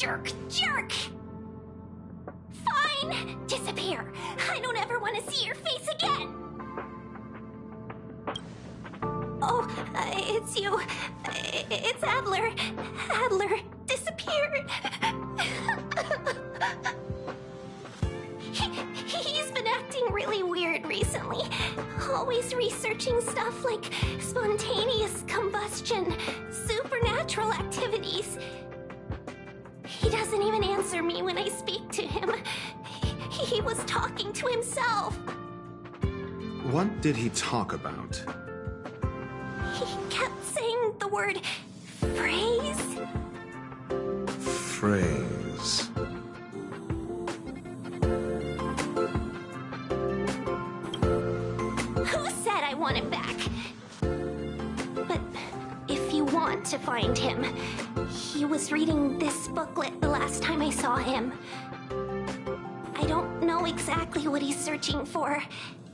Jerk! Jerk! Fine! Disappear! I don't ever want to see your face again! Oh, it's you. It's Adler. Adler disappeared. He's been acting really weird recently. Always researching stuff like spontaneous combustion, supernatural activities. He doesn't even answer me when I speak to him. He was talking to himself. What did he talk about? He kept saying the word phrase. Phrase. Who said I want him back? But if you want to find him, he was reading this booklet the last time I saw him. I don't know exactly what he's searching for,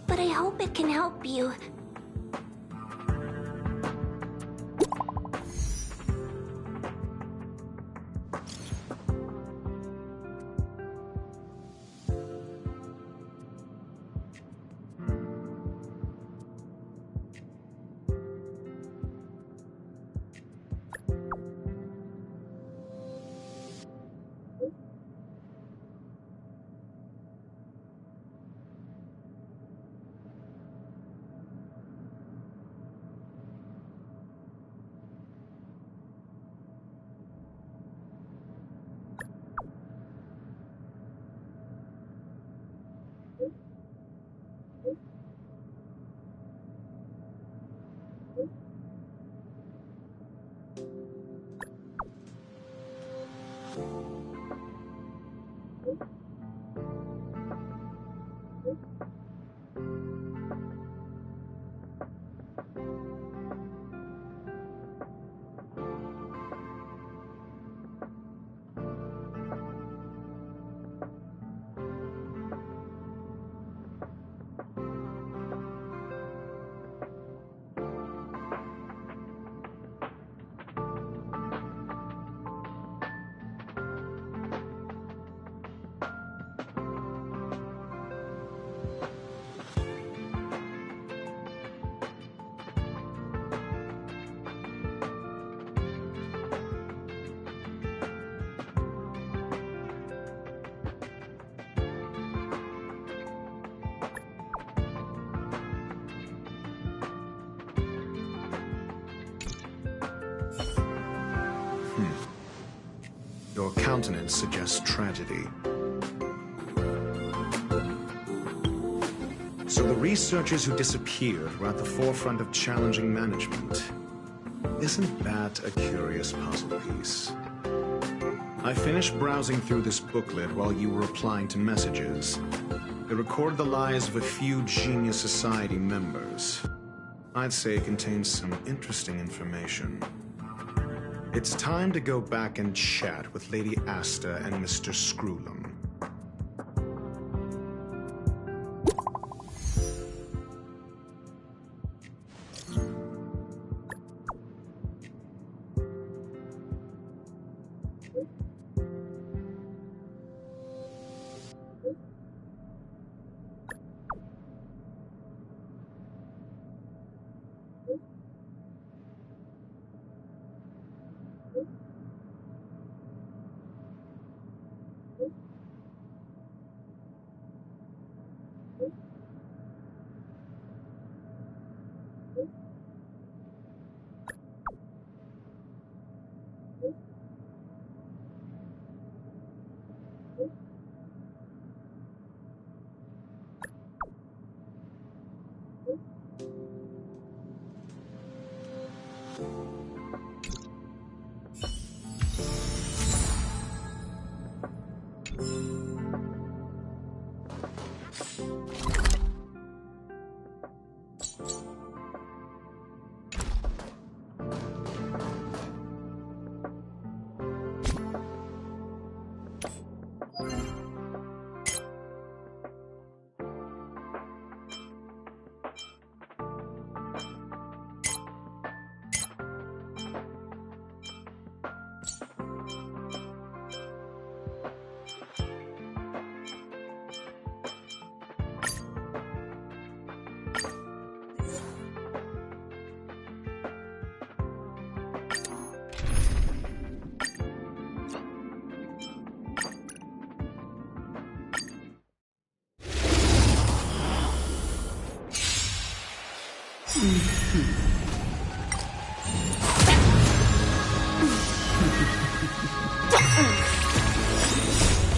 but I hope it can help you. Your countenance suggests tragedy. So the researchers who disappeared were at the forefront of challenging management. Isn't that a curious puzzle piece? I finished browsing through this booklet while you were replying to messages. It recorded the lives of a few Genius Society members. I'd say it contains some interesting information. It's time to go back and chat with Lady Asta and Mr. Screwlam.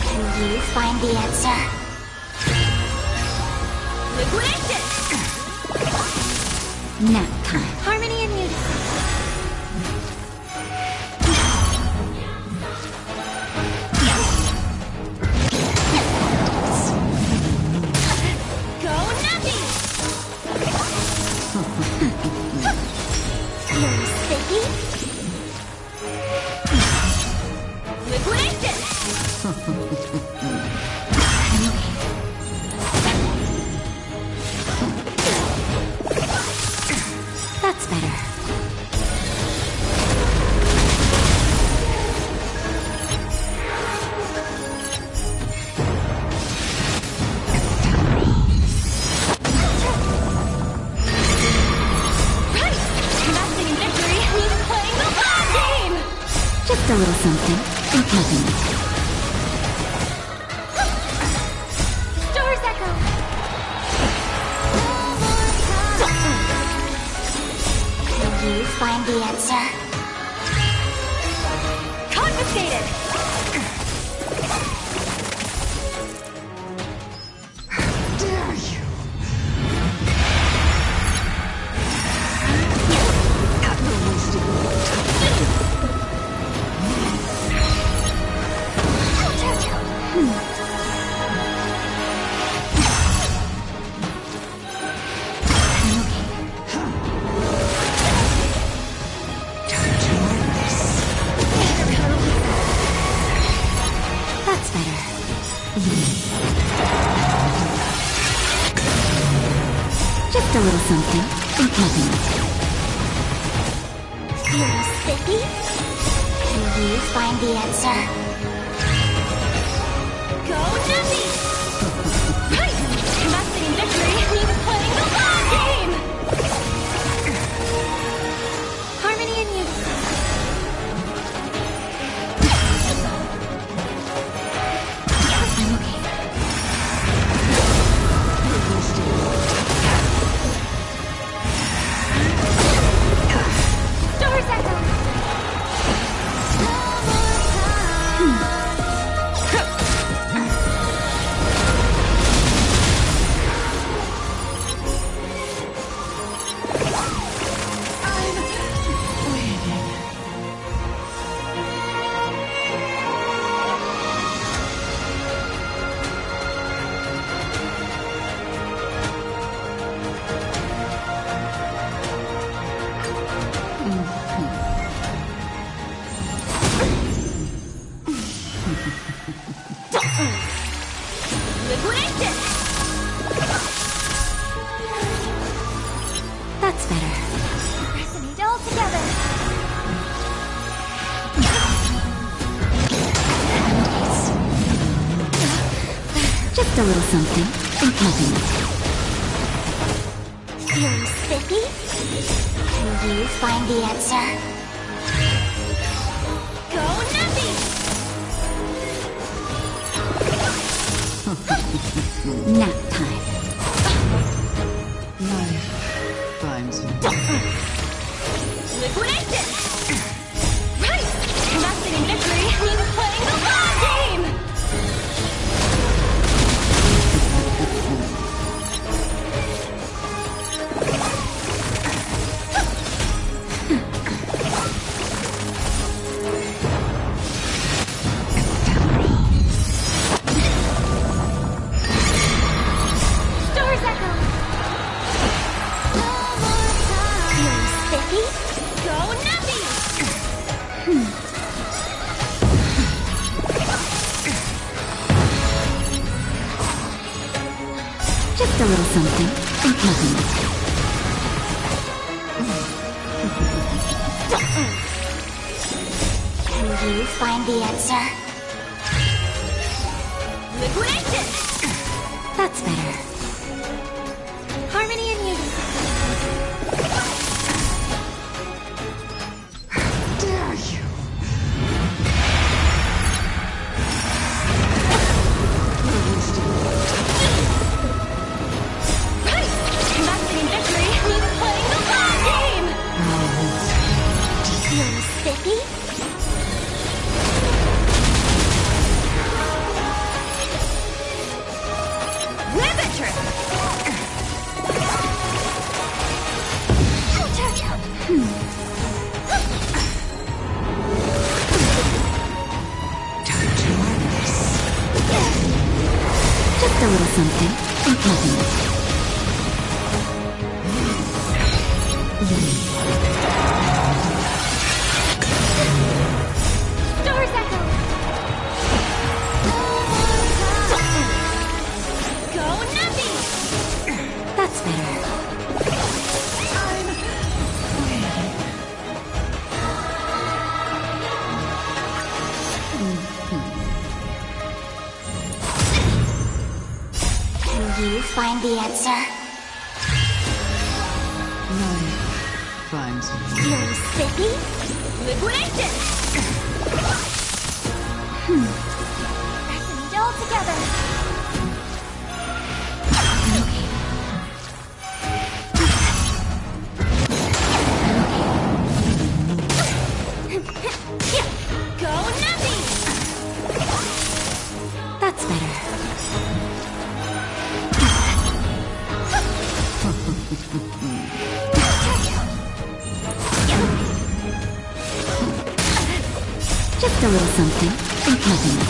Can you find the answer? Liquidation! Nap time. Harmony and unity. Go Nappy! You're sticky? Liquidation! That's better. Right! Lasting victory means playing the long game! Just a little something and nothing. Stars echo! Can you find the answer? Confiscated! Dare you? At the wasting That's better. Just a little something and nothing. You're sticky? Can you find the answer? Go Nappy! Right! Lasting victory means playing the long game! Harmony and unity. I'm okay. Stars echo! Liquidation! That's better. Resonate all together! Just a little something and nothing. You're sticky? Can you find the answer? Go Nappy! Nap time. Life finds me. Liquidation! Right! Lasting victory means playing the long game! Stars echo! You're sticky? Go Nappy! Just a little something and nothing. Can you find the answer? Liquidation! That's better. Harmony and unity. Just a little something unpleasant. Stars echo! Go Nuffy! That's better. Can you find the answer? Night finds me. You're sticky? Liberation! Press it all together. Go Nuffy! That's better. Just a little something unpleasant.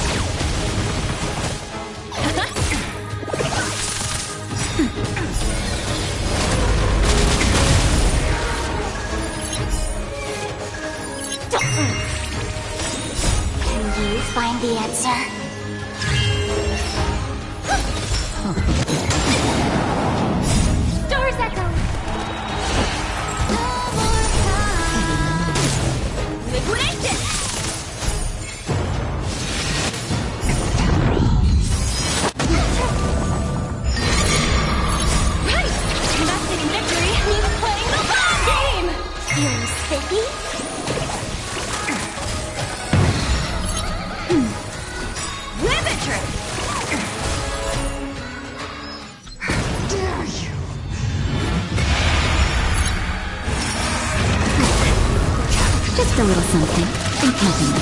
Can you find the answer? Stars echo! Liberation! Right! Investing in victory means playing the long game! You're sticky? Riveter! Dare you? Just a little something unpleasant.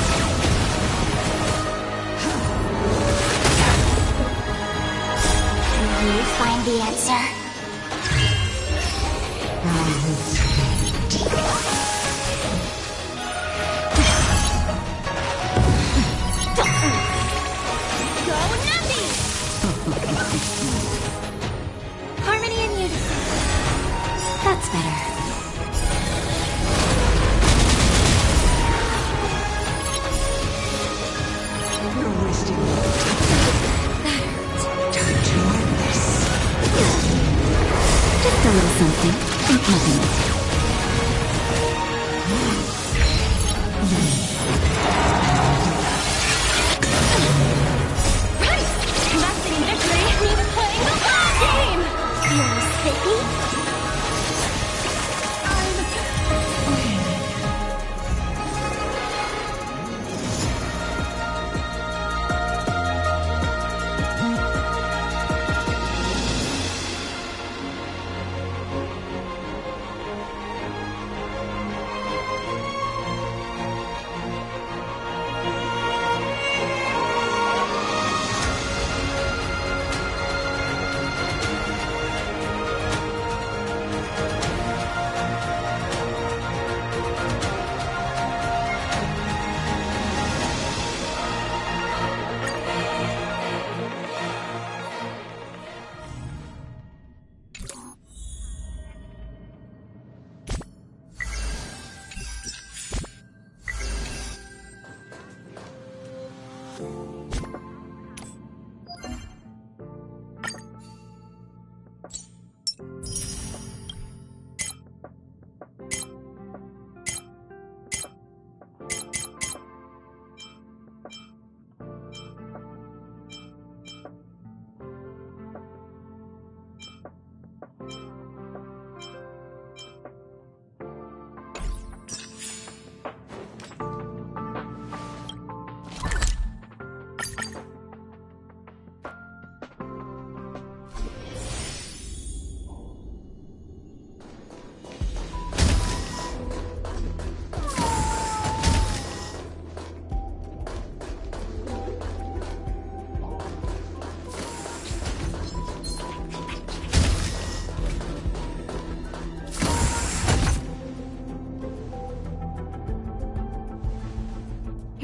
Can you find the answer? Go Nuffy! Harmony and unison. That's better. You're wasting your time to endless. Just a little something unpleasant. Right! Investing in victory means playing the long game! You're sticky?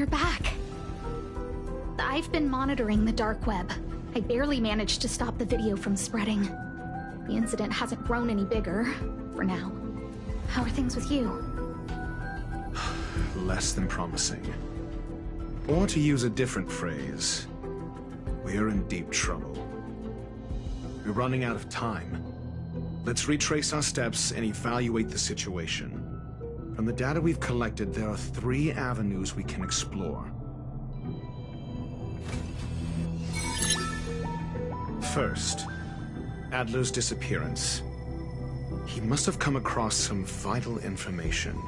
back. I've been monitoring the dark web. I barely managed to stop the video from spreading. The incident hasn't grown any bigger, for now. How are things with you? Less than promising. Or to use a different phrase, we're in deep trouble. We're running out of time. Let's retrace our steps and evaluate the situation. From the data we've collected, there are 3 avenues we can explore. First, Adler's disappearance. He must have come across some vital information.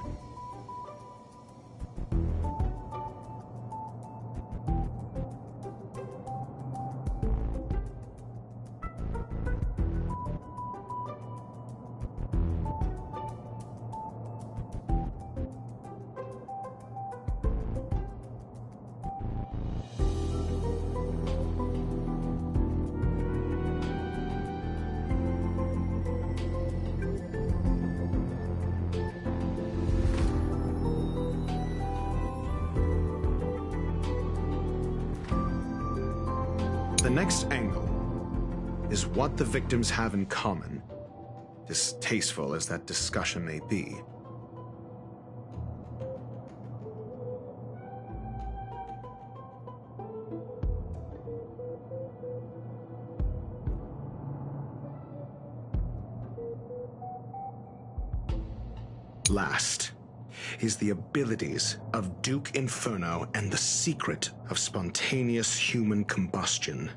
The next angle is what the victims have in common, distasteful as that discussion may be. Last is the abilities of Duke Inferno and the secret of spontaneous human combustion.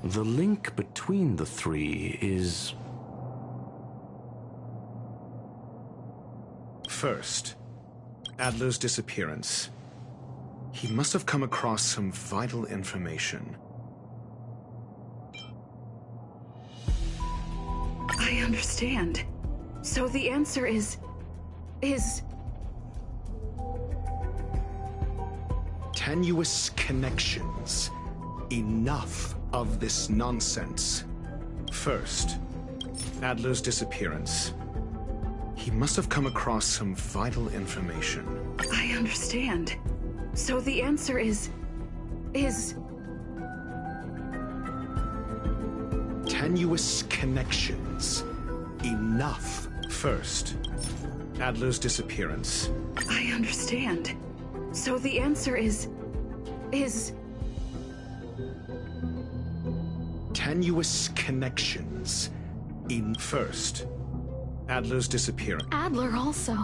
The link between the 3 is... First, Adler's disappearance. He must have come across some vital information. I understand. So the answer is... Tenuous connections. Enough of this nonsense. First, Adler's disappearance. He must have come across some vital information. I understand. So the answer is... Tenuous connections. Enough. First, Adler's disappearance. I understand. So the answer is... Tenuous connections. In first, Adler's disappearance. Adler also.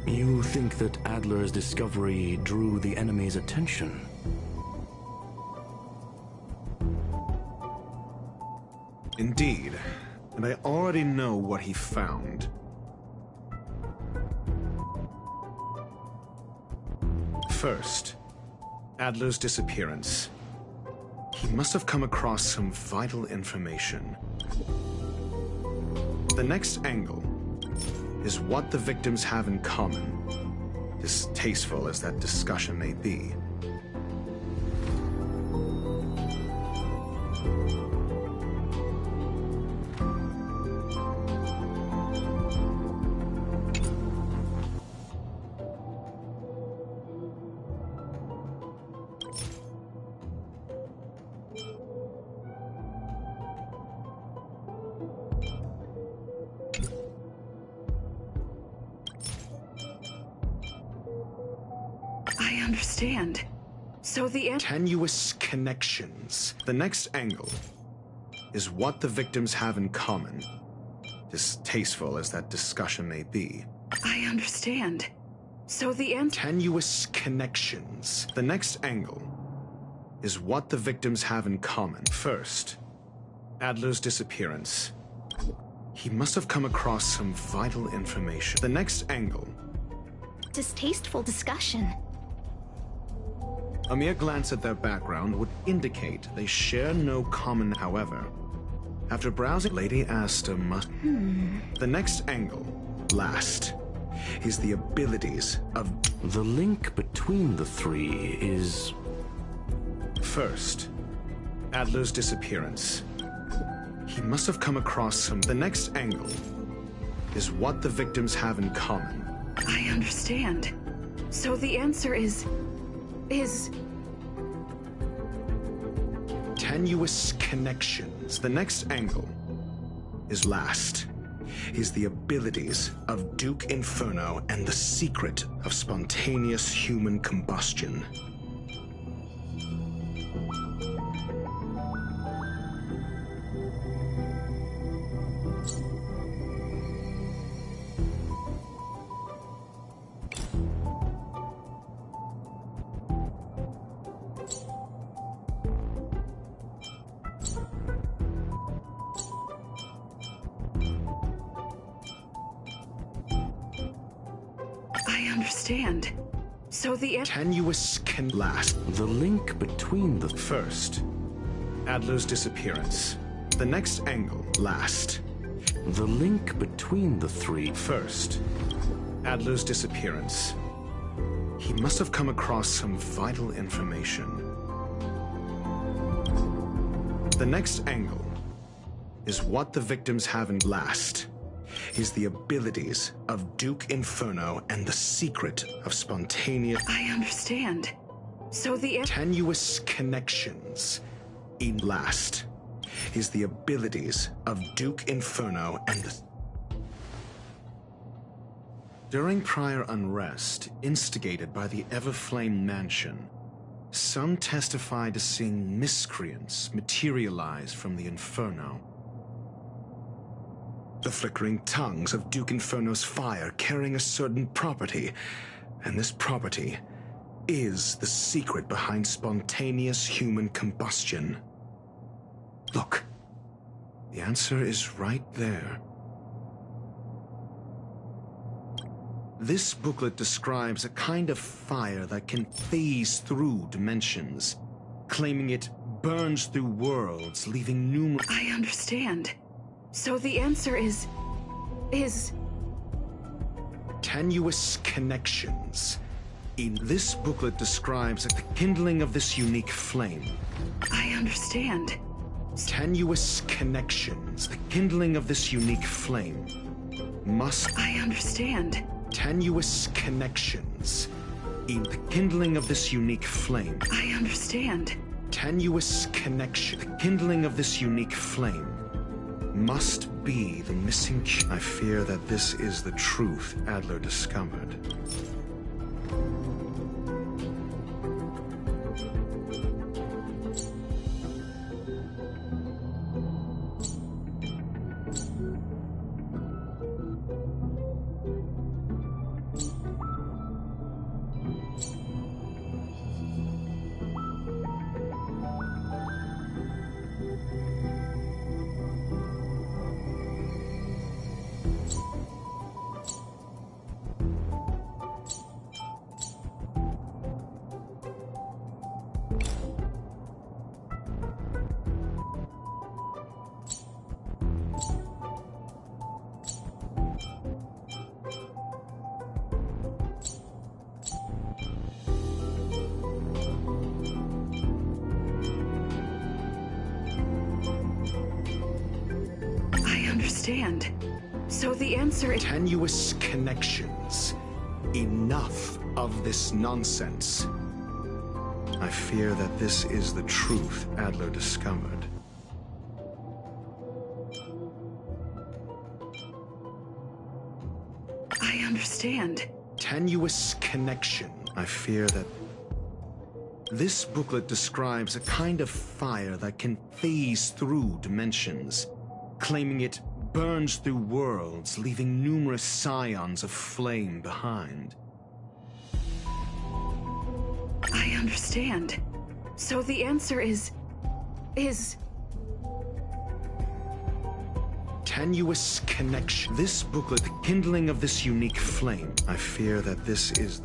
You think that Adler's discovery drew the enemy's attention? Indeed, and I already know what he found. First, Adler's disappearance. He must have come across some vital information. The next angle is what the victims have in common, distasteful as that discussion may be. I understand. So the Tenuous connections. The next angle is what the victims have in common, distasteful as that discussion may be. I understand. So the Tenuous connections. The next angle is what the victims have in common. First, Adler's disappearance. He must have come across some vital information. The next angle. Distasteful discussion. A mere glance at their background would indicate they share no common. However, after browsing, Lady Asta must... The next angle, last, is the abilities of... The link between the 3 is... First, Adler's disappearance. He must have come across some... The next angle is what the victims have in common. I understand. So the answer is... Tenuous connections. The next angle is last. Is the abilities of Duke Inferno and the secret of spontaneous human combustion. I understand. So the Tenuous can last. The link between the... First, Adler's disappearance. The next angle, last. The link between the three... First, Adler's disappearance. He must have come across some vital information. The next angle is what the victims have in last. Is the abilities of Duke Inferno and the secret of spontaneous... I understand. So the Tenuous connections in last is the abilities of Duke Inferno and the... During prior unrest instigated by the Everflame Mansion, some testified to seeing miscreants materialize from the Inferno. The flickering tongues of Duke Inferno's fire carrying a certain property, and this property is the secret behind spontaneous human combustion. Look, the answer is right there. This booklet describes a kind of fire that can phase through dimensions, claiming it burns through worlds, leaving numerous... I understand. So the answer is... Tenuous connections. In this booklet describes the kindling of this unique flame. I understand. Tenuous connections. The kindling of this unique flame must... I understand. Tenuous connections. In the kindling of this unique flame. I understand. Tenuous connection. The kindling of this unique flame must be the missing key. I fear that this is the truth Adler discovered. So the answer is... Tenuous connections. Enough of this nonsense. I fear that this is the truth Adler discovered. I understand. Tenuous connection. I fear that... This booklet describes a kind of fire that can phase through dimensions, claiming it burns through worlds, leaving numerous scions of flame behind. I understand. So the answer is... Tenuous connection. This booklet, the kindling of this unique flame. I fear that this is...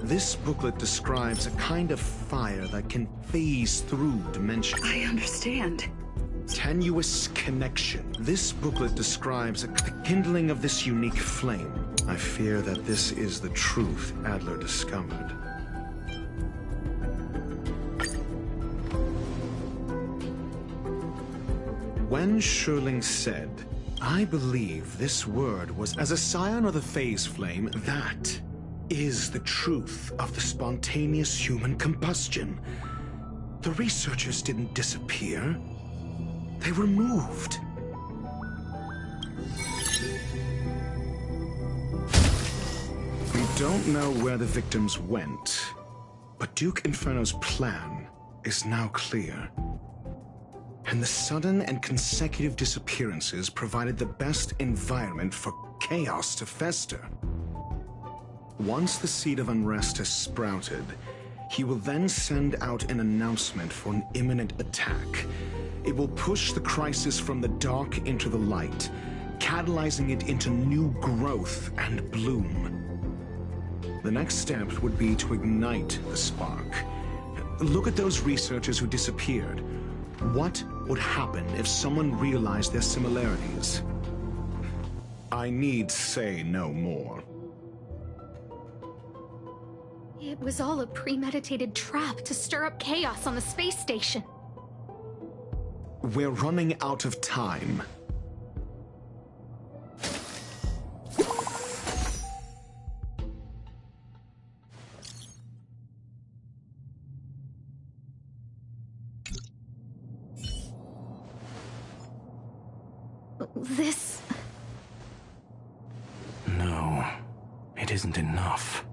This booklet describes a kind of fire that can phase through dimensions. I understand. Tenuous connection. This booklet describes the kindling of this unique flame. I fear that this is the truth Adler discovered. Then Sherling said, I believe this word was as a scion of the phase flame. That is the truth of the spontaneous human combustion. The researchers didn't disappear. They were moved. We don't know where the victims went, but Duke Inferno's plan is now clear. And the sudden and consecutive disappearances provided the best environment for chaos to fester. Once the seed of unrest has sprouted, he will then send out an announcement for an imminent attack. It will push the crisis from the dark into the light, catalyzing it into new growth and bloom. The next step would be to ignite the spark. Look at those researchers who disappeared. What would happen if someone realized their similarities? I need say no more. It was all a premeditated trap to stir up chaos on the space station. We're running out of time. This... No, it isn't enough.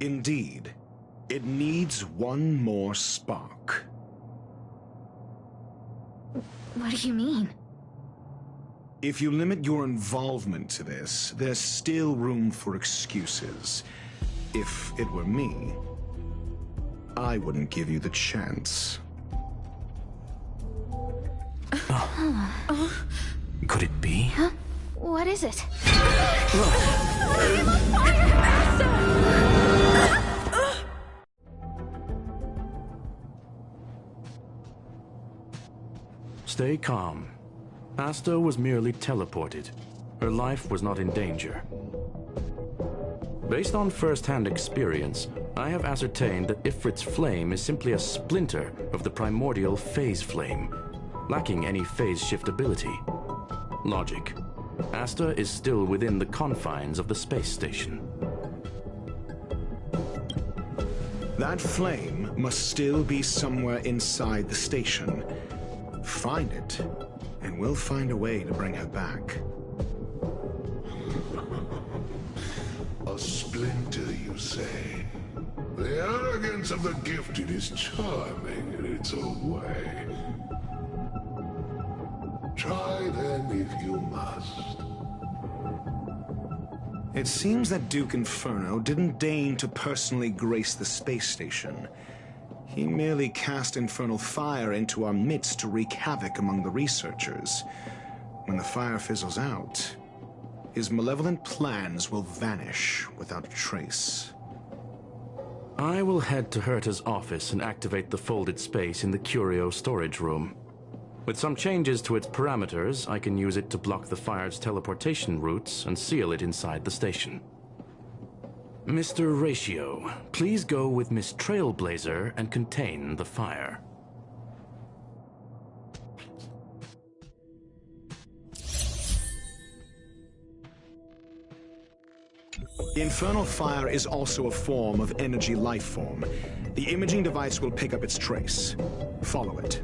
Indeed, it needs one more spark. What do you mean? If you limit your involvement to this, there's still room for excuses. If it were me, I wouldn't give you the chance. Could it be? Huh? What is it? Stay calm. Asta was merely teleported. Her life was not in danger. Based on first-hand experience, I have ascertained that Ifrit's flame is simply a splinter of the primordial phase flame, lacking any phase shift ability. Logic. Asta is still within the confines of the space station. That flame must still be somewhere inside the station. Find it, and we'll find a way to bring her back. A splinter, you say? The arrogance of the gifted is charming in its own way. Try then if you must. It seems that Duke Inferno didn't deign to personally grace the space station. He merely cast infernal fire into our midst to wreak havoc among the researchers. When the fire fizzles out, his malevolent plans will vanish without a trace. I will head to Herta's office and activate the folded space in the Curio storage room. With some changes to its parameters, I can use it to block the fire's teleportation routes and seal it inside the station. Mr. Ratio, please go with Miss Trailblazer and contain the fire. Infernal fire is also a form of energy life form. The imaging device will pick up its trace. Follow it.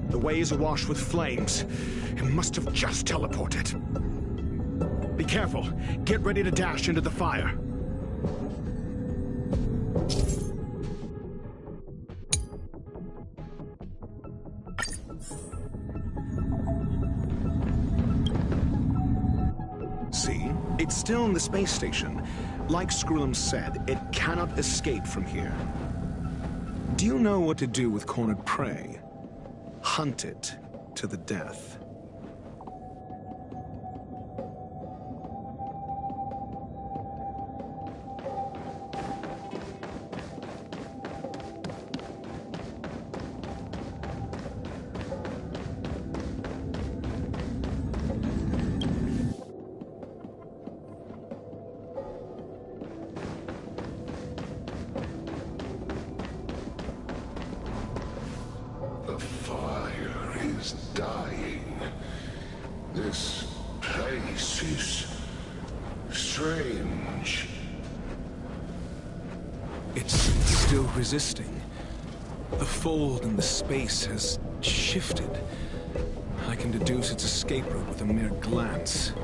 The way is awash with flames. It must have just teleported. Be careful. Get ready to dash into the fire. See? It's still in the space station. Like Skrullum said, it cannot escape from here. Do you know what to do with cornered prey? Hunt it to the death. place is strange. It's still resisting. The fold in the space has shifted. I can deduce its escape route with a mere glance.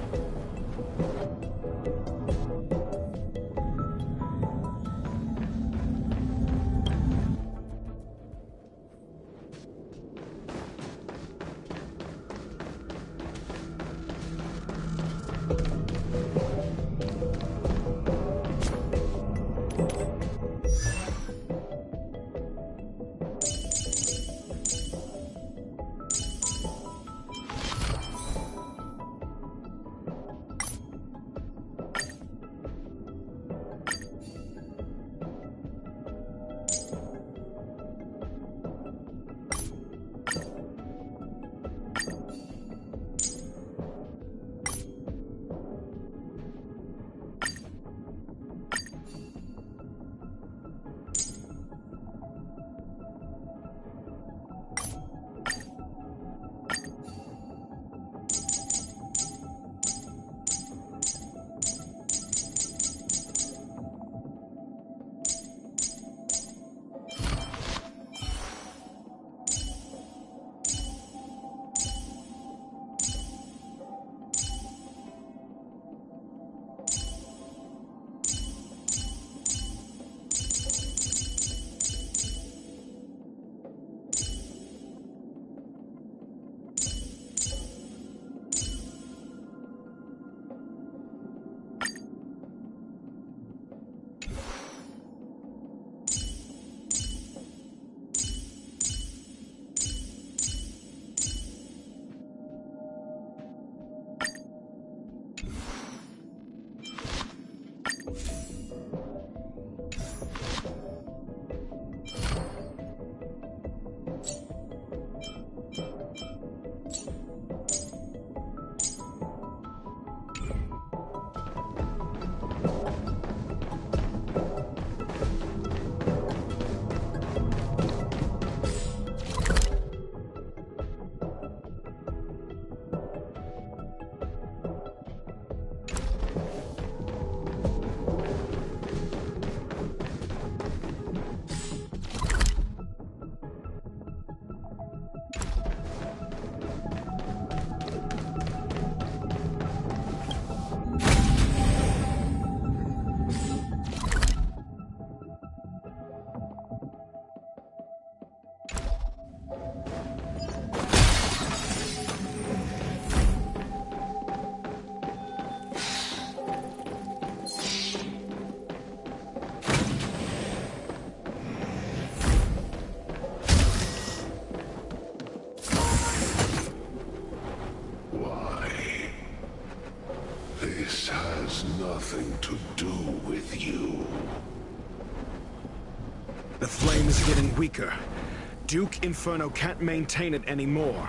This has nothing to do with you. The flame is getting weaker. Duke Inferno can't maintain it anymore.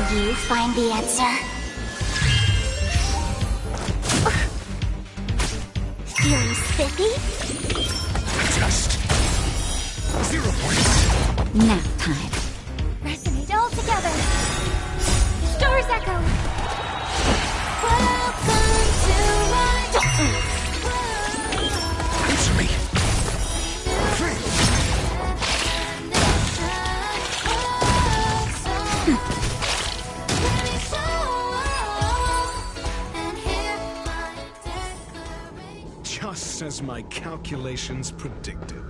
Can you find the answer? Feeling spiffy? Just 0 points. Nap time. Resonate all together. Stars echo. Welcome to my Answer me. Just as my calculations predicted.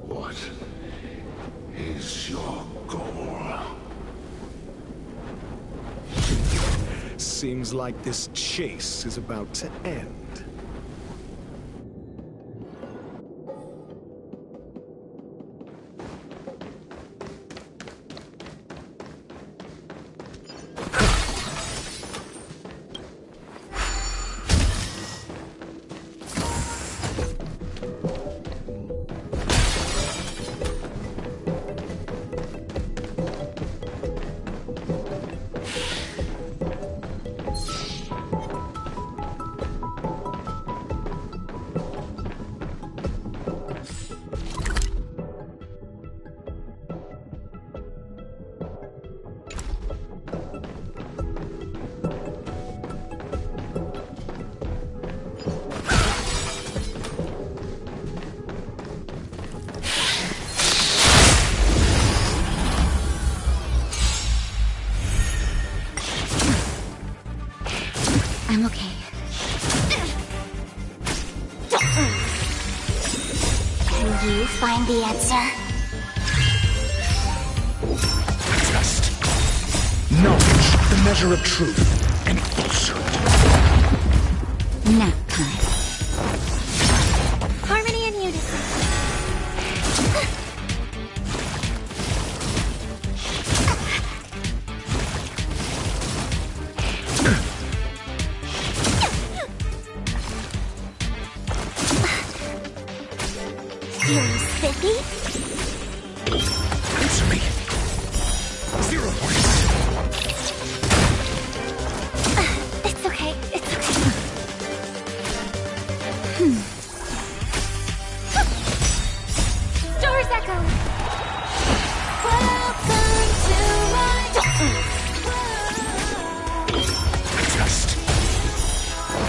What is your goal? Seems like this chase is about to end. I'm okay. Can you find the answer? Trust. Knowledge, the measure of truth and falsehood. Nap time. Harmony and unison. Feeling spiffy? Answer me. 0 points. It's okay, it's okay. Stars echo! Welcome to my Trust.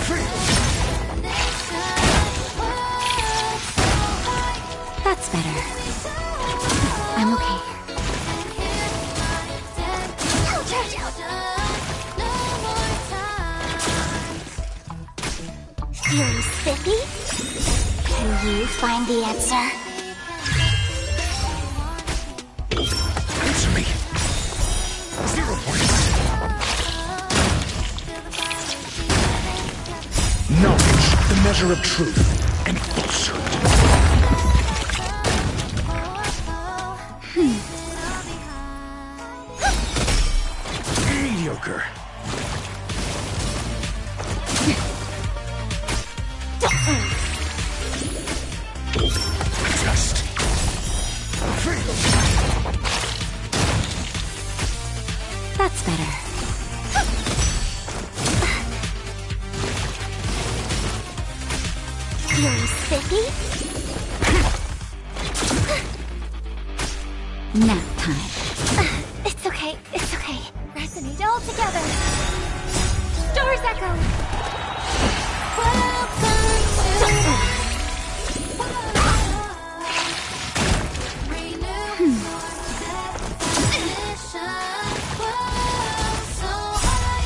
Free. That's better. I'm okay. Feeling spiffy? Can you find the answer? Answer me. 0 points. Knowledge, the measure of truth and falsehood. Mediocre. Trust. Free. That's better. Feeling spiffy? Nap time. It's okay, it's okay. Resonate all together. Stars echo!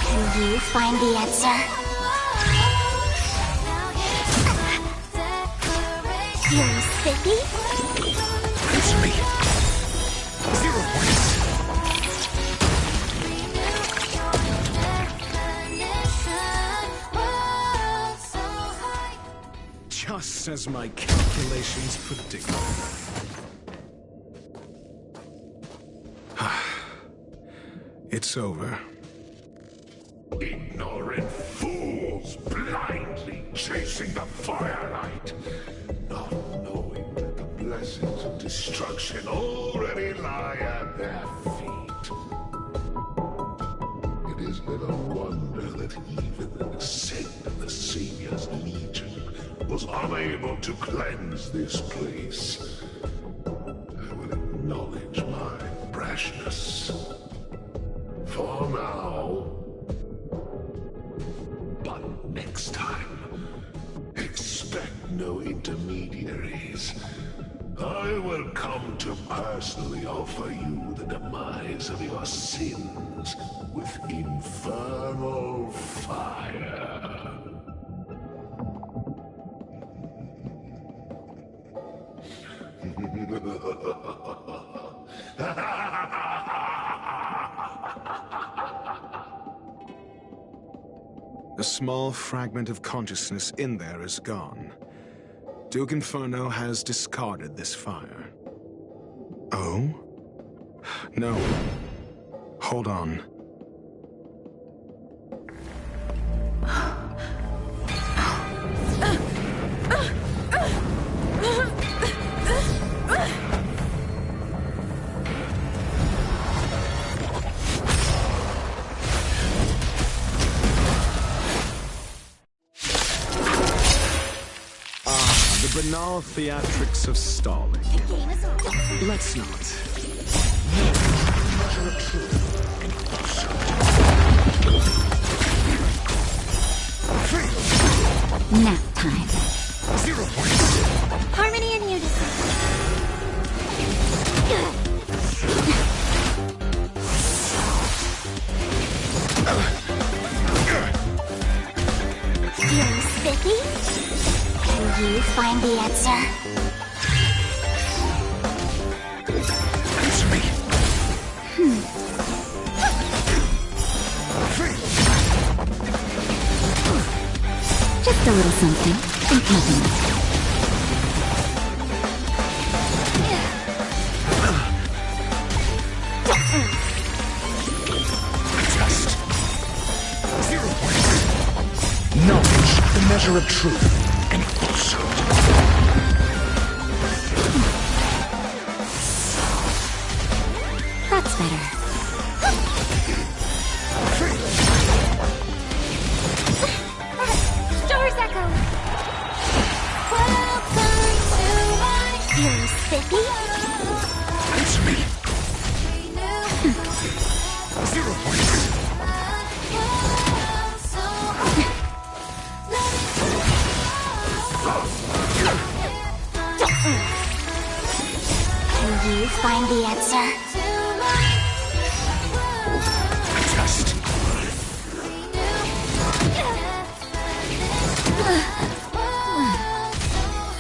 Can you find the answer? Feeling spiffy? Answer me. 0 points. Just as my calculations predicted. It's over. Ignorant fools blindly chasing the firelight, not knowing that the blessings of destruction already lie at their feet. It is little wonder that even the saint of the Savior's Legion was unable to cleanse this place. I will acknowledge my brashness. For now. But next time, expect no intermediaries. I will come to personally offer you the demise of your sins with infernal fire. A small fragment of consciousness in there is gone. Duke Inferno has discarded this fire. Oh? No. Hold on. Banal theatrics of stalling. Let's not. Nap time. 0 points. Harmony and unison. Feeling spiffy? Can you find the answer? Answer me. Just a little something. Think nothing of it. Test. 0 points. Knowledge, the measure of truth. And falsehood. That's better. Star's Echo! Welcome to my... Feeling spiffy? Answer me. 0 points. Can you find the answer? Test.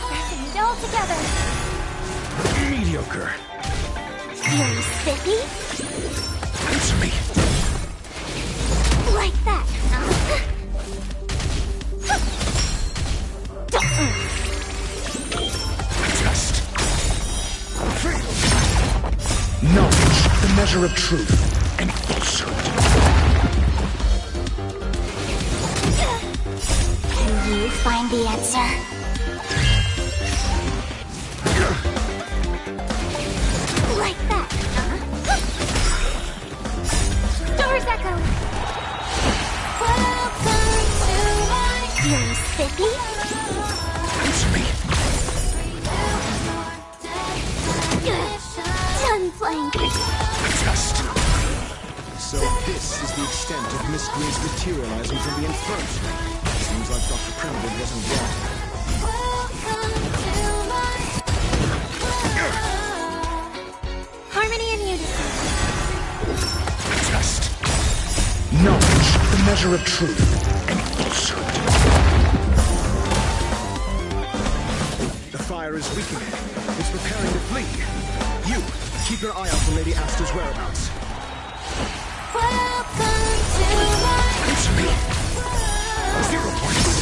Pressing it all together. Mediocre. Feeling spiffy? Answer me. Like that, huh? Test. Knowledge, the measure of truth. And falsehood. Can you find the answer? Like that, huh? Star's Echo! Welcome to my... Feeling spiffy? Answer me. Done playing. Test. So this is the extent of Miss Green's materializing from the Inferno. Seems like Dr. Primwood wasn't wrong. Harmony and unison. Test. Knowledge, the measure of truth. And falsehood. The fire is weakening. It's preparing to flee. You, keep your eye out for Lady Asta's whereabouts. Welcome to my... Answer me. 0 points.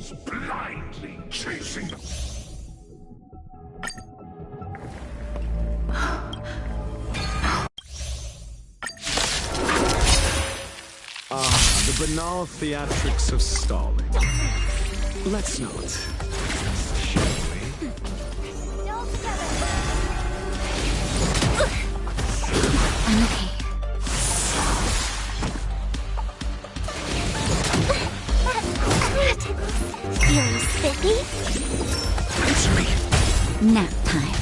He's blindly chasing the... The banal theatrics of stalling. Let's not. Shall we? I'm okay. Feeling spiffy? Answer me. Nap time.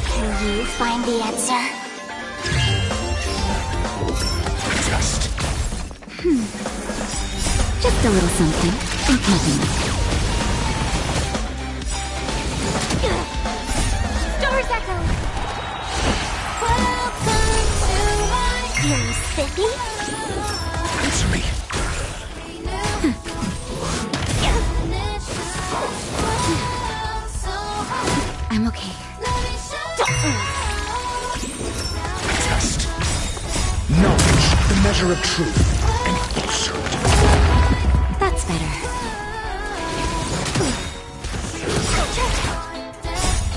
Can you find the answer? Just a little something. Think nothing. Stars echo! Welcome to my... Feeling spiffy? Answer me. I'm okay. Test. Knowledge, the measure of truth, and falsehood. That's better.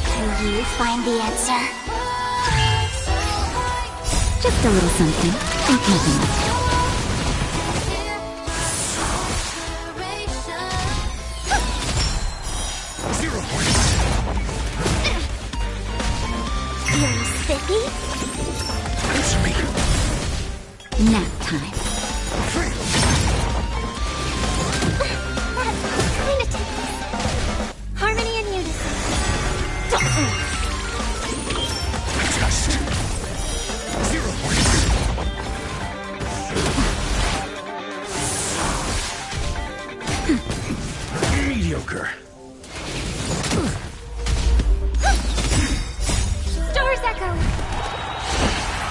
Can you find the answer? Just a little something. Think nothing. 0 points. Feeling spiffy? Answer me. Nap time. Kinda ticklish. Harmony and unison. Test. 0 points. Mediocre. Stars echo!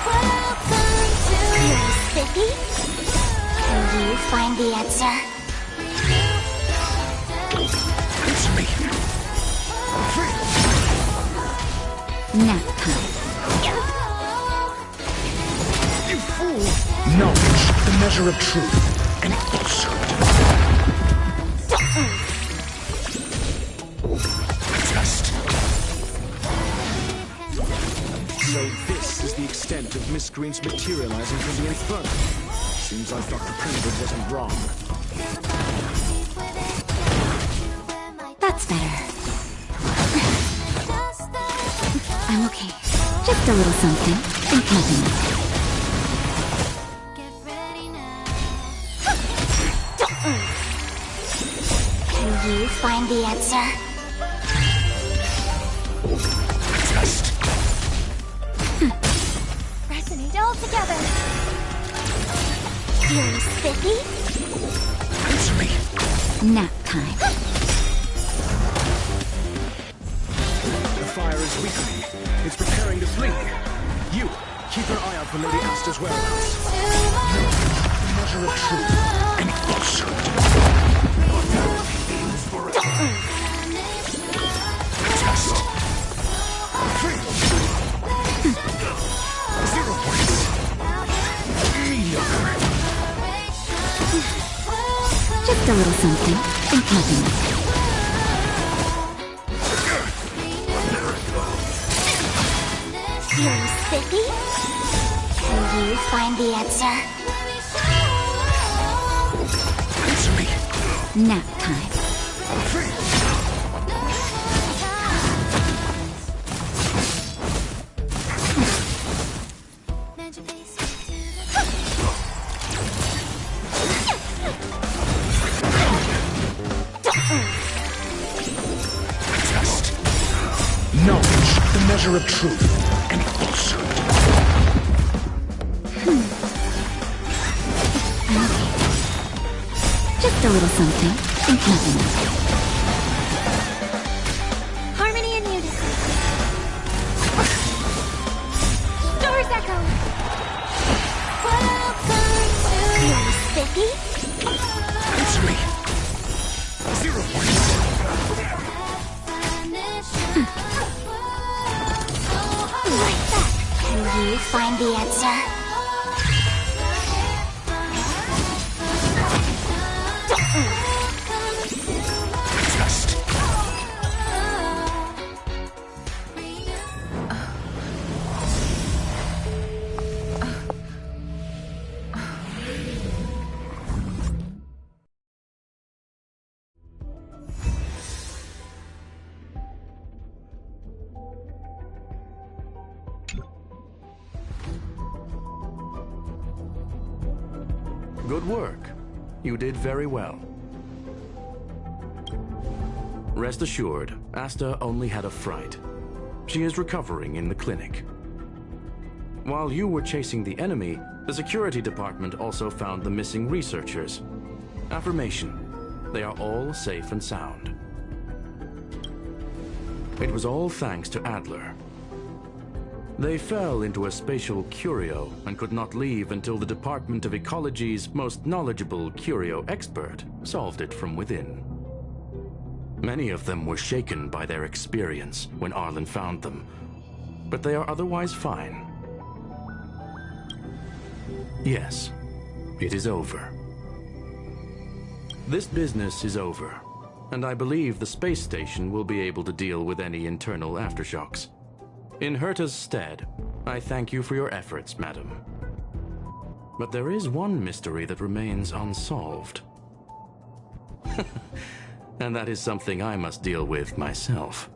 Welcome to... Feeling spiffy? Can you find the answer? Answer me. Nap time. You fool! Knowledge, the measure of truth, and falsehood. Test. So this is the extent of Miss Green's materializing from the Inferno. Seems like Dr. Pringle wasn't wrong. That's better. I'm okay. Just a little something. Think nothing. Can you find the answer? Test. Resonate all together. Feeling spiffy? Answer me. Nap time. The fire is weakening. It's preparing to flee. You, keep your eye out for Lady Asta's whereabouts. The measure of truth, and falsehood. Test. 0 points. Mediocre. Just a little something. Think nothing. Feeling spiffy? Can you find the answer? Answer me. Nap time. Test. Knowledge, the measure of truth, and falsehood. Just a little something. Think nothing. Harmony and unison. Stars echo! Welcome to... Feeling spiffy? Answer me. 0 points. like that. Can you find the answer? Test. Good work. You did very well. Rest assured, Asta only had a fright. She is recovering in the clinic. While you were chasing the enemy, the security department also found the missing researchers. Affirmation. They are all safe and sound. It was all thanks to Adler. They fell into a spatial curio and could not leave until the Department of Ecology's most knowledgeable curio expert solved it from within. Many of them were shaken by their experience when Arlen found them, but they are otherwise fine. Yes, it is over. This business is over, and I believe the space station will be able to deal with any internal aftershocks. In Herta's stead, I thank you for your efforts, madam. But there is one mystery that remains unsolved. And that is something I must deal with myself.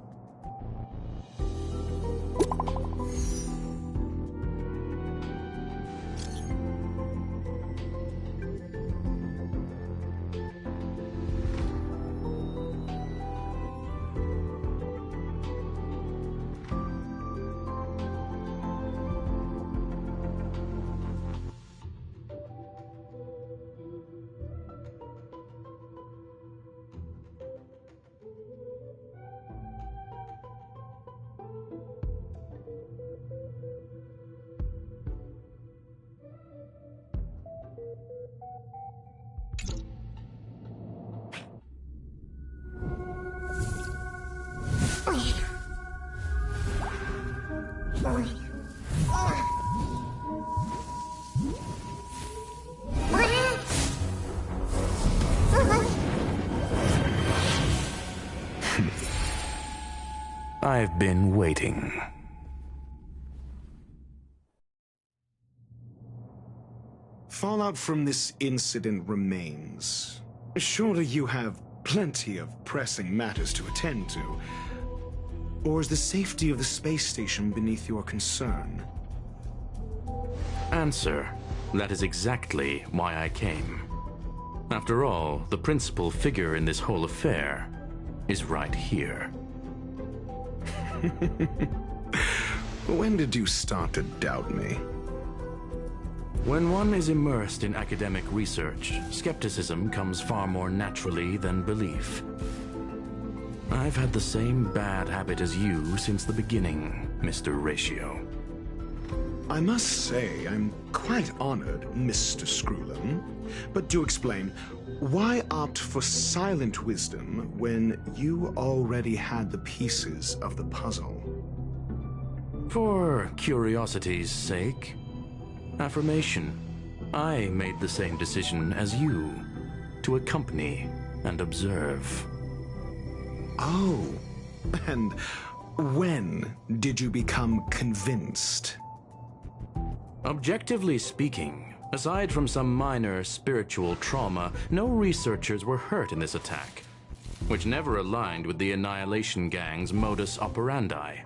I've been waiting. Fallout from this incident remains. Surely you have plenty of pressing matters to attend to. Or is the safety of the space station beneath your concern? Answer. That is exactly why I came. After all, the principal figure in this whole affair is right here. When did you start to doubt me? When one is immersed in academic research, skepticism comes far more naturally than belief. I've had the same bad habit as you since the beginning, Mr. Ratio. I must say, I'm quite honored, Mr. Screwlum. But do explain, why opt for silent wisdom when you already had the pieces of the puzzle? For curiosity's sake. Affirmation. I made the same decision as you, to accompany and observe. Oh, and when did you become convinced? Objectively speaking, aside from some minor spiritual trauma, no researchers were hurt in this attack, which never aligned with the Annihilation Gang's modus operandi.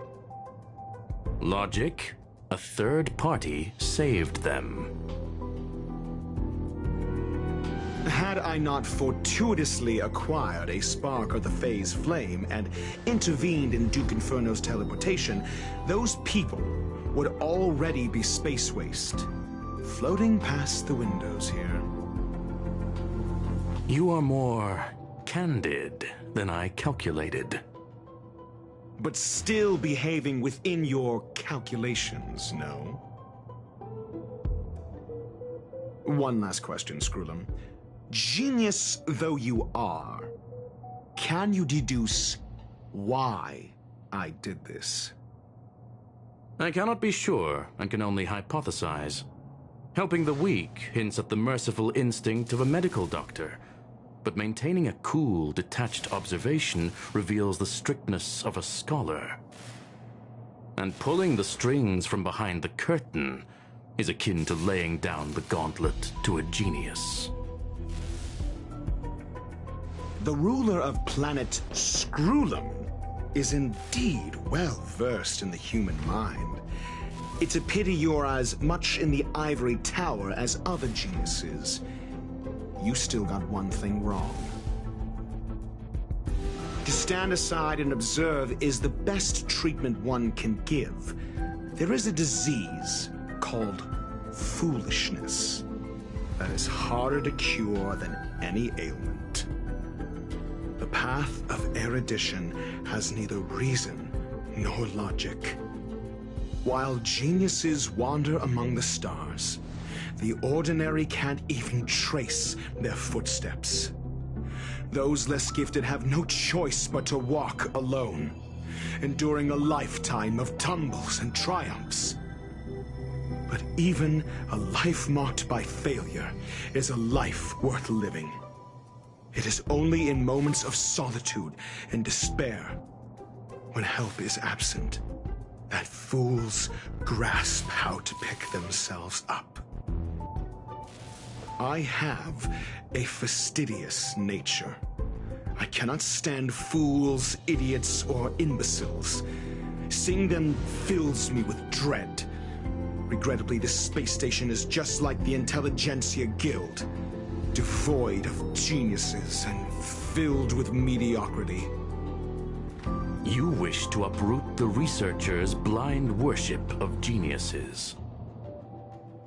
Logic, a third party saved them. Had I not fortuitously acquired a spark of the Phase Flame and intervened in Duke Inferno's teleportation, those people would already be space waste, floating past the windows here. You are more candid than I calculated. But still behaving within your calculations, no? One last question, Screwlum. Genius though you are, can you deduce why I did this? I cannot be sure and can only hypothesize. Helping the weak hints at the merciful instinct of a medical doctor, but maintaining a cool, detached observation reveals the strictness of a scholar. And pulling the strings from behind the curtain is akin to laying down the gauntlet to a genius. The ruler of planet Screwlum is indeed well versed in the human mind. It's a pity you're as much in the ivory tower as other geniuses. You still got one thing wrong. To stand aside and observe is the best treatment one can give. There is a disease called foolishness that is harder to cure than any ailment. The path of erudition has neither reason nor logic. While geniuses wander among the stars, the ordinary can't even trace their footsteps. Those less gifted have no choice but to walk alone, enduring a lifetime of tumbles and triumphs. But even a life marked by failure is a life worth living. It is only in moments of solitude and despair, when help is absent, that fools grasp how to pick themselves up. I have a fastidious nature. I cannot stand fools, idiots, or imbeciles. Seeing them fills me with dread. Regrettably, this space station is just like the Intelligentsia Guild, devoid of geniuses and filled with mediocrity. You wish to uproot the researchers' blind worship of geniuses.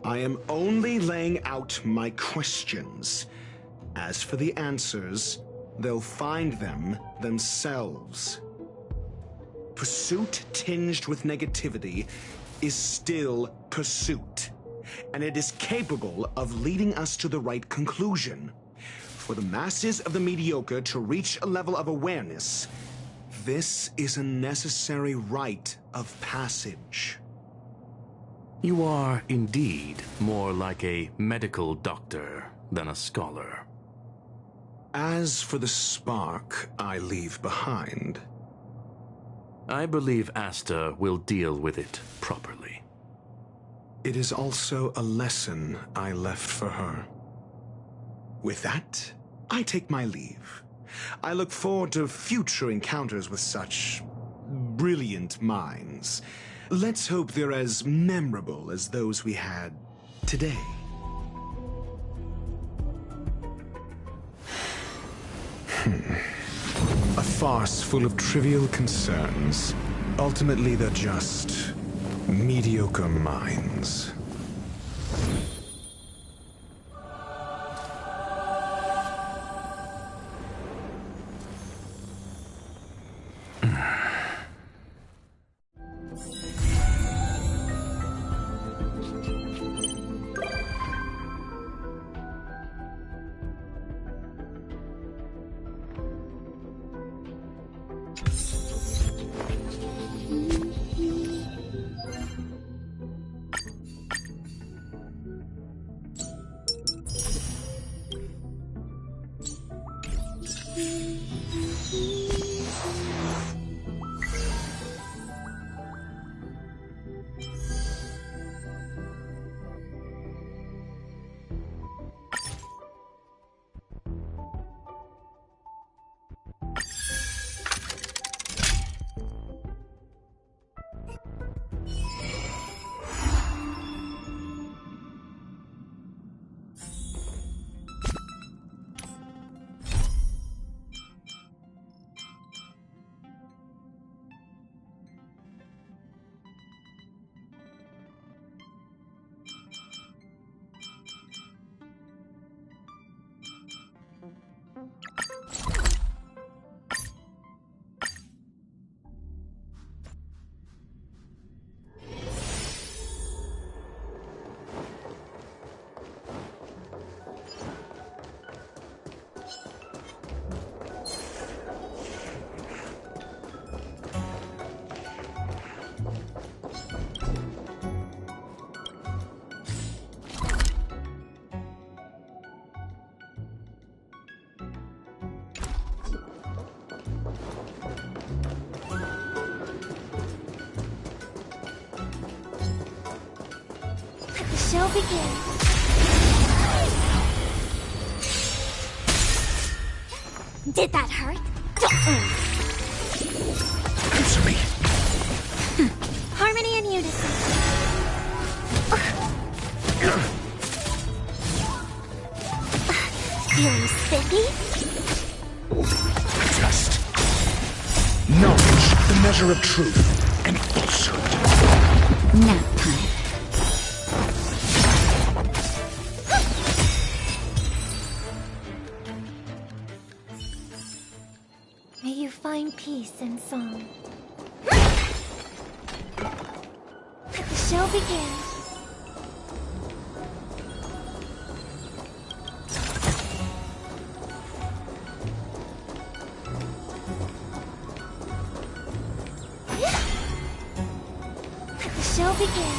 I am only laying out my questions. As for the answers, they'll find them themselves. Pursuit tinged with negativity is still pursuit, and it is capable of leading us to the right conclusion. For the masses of the mediocre to reach a level of awareness, this is a necessary rite of passage. You are indeed more like a medical doctor than a scholar. As for the spark I leave behind, I believe Asta will deal with it properly. it is also a lesson I left for her. With that, I take my leave. I look forward to future encounters with such brilliant minds. Let's hope they're as memorable as those we had today. A farce full of trivial concerns. Ultimately, they're just mediocre minds. show begin. Did that hurt? Answer me. Harmony and unison. Feeling spiffy? Just knowledge, the measure of truth and falsehood. Nap time. May you find peace in song. Let the show begin. Let the show begin.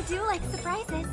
I do like surprises.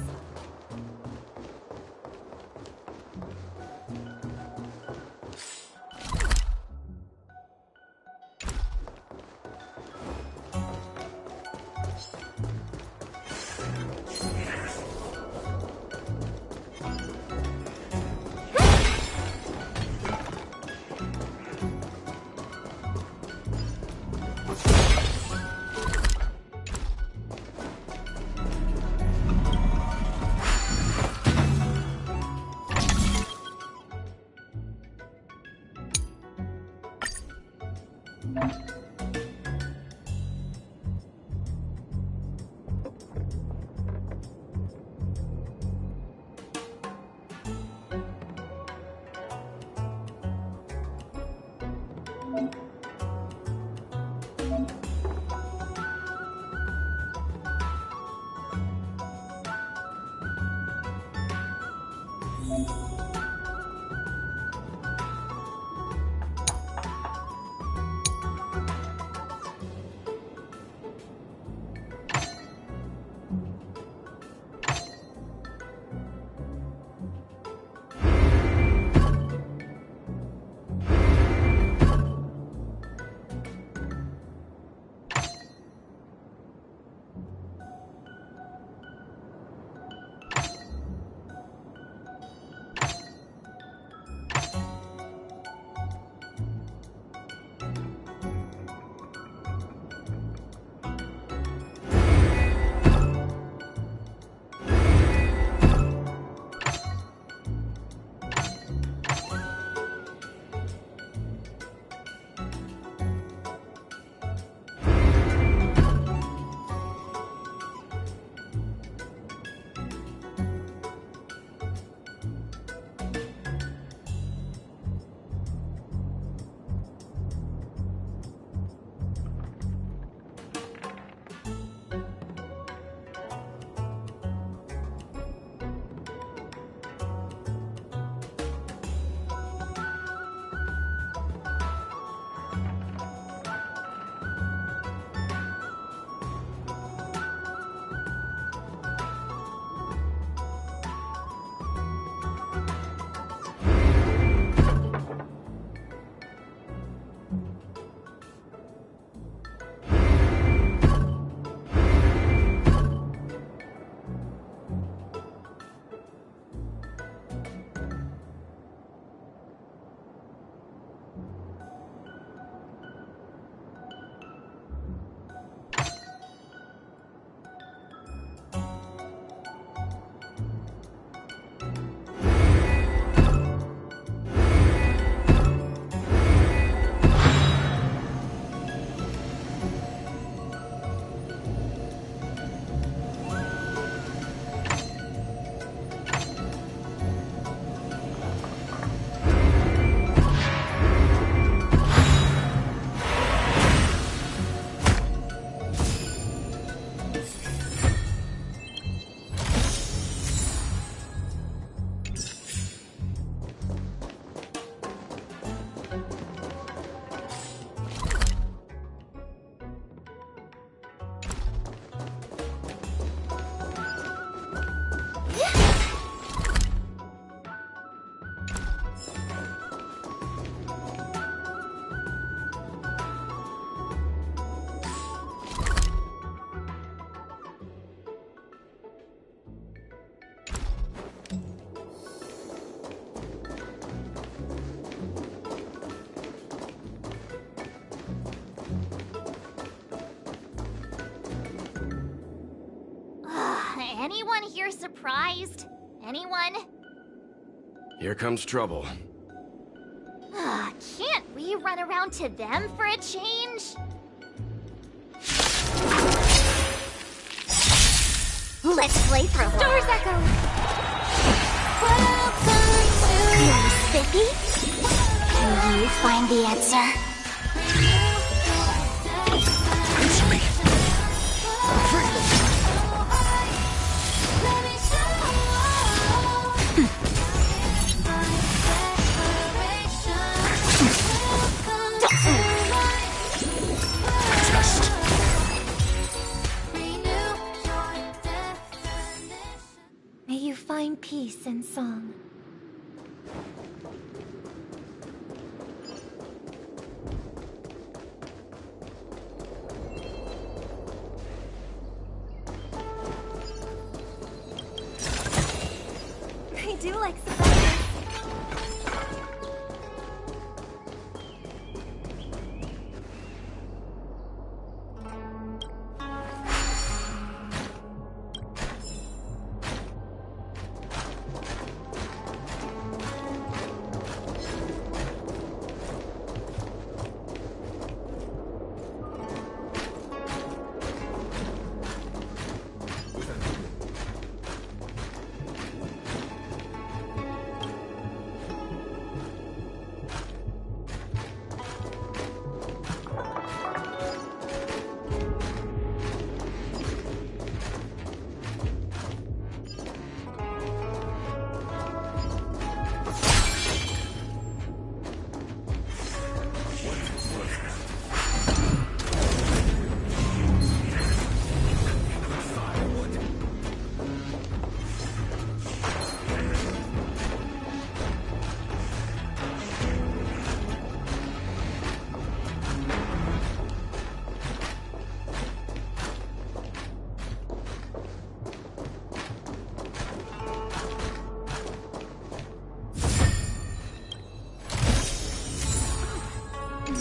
Anyone here surprised? Anyone? Here comes trouble. Can't we run around to them for a change? Let's play for Stars Echo! Feeling spiffy? Can you find the answer? Answer me. bring peace and song. I do like surprises.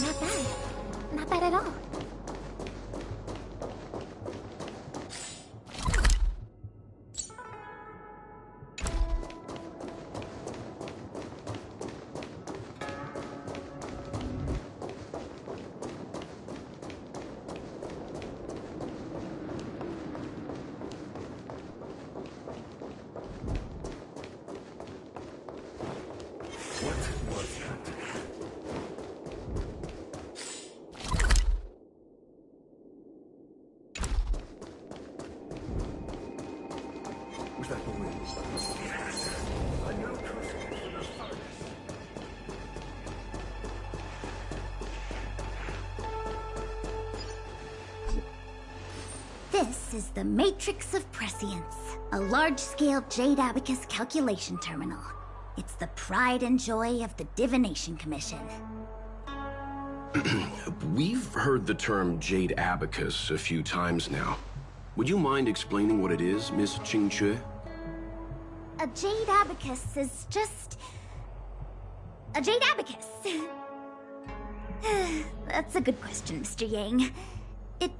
Not bad. Not bad at all. This is the Matrix of Prescience, a large-scale Jade Abacus calculation terminal. It's the pride and joy of the Divination Commission. We've heard the term Jade Abacus a few times now. Would you mind explaining what it is, Miss Qingque? A Jade Abacus is just... a Jade Abacus. That's a good question, Mr. Yang. It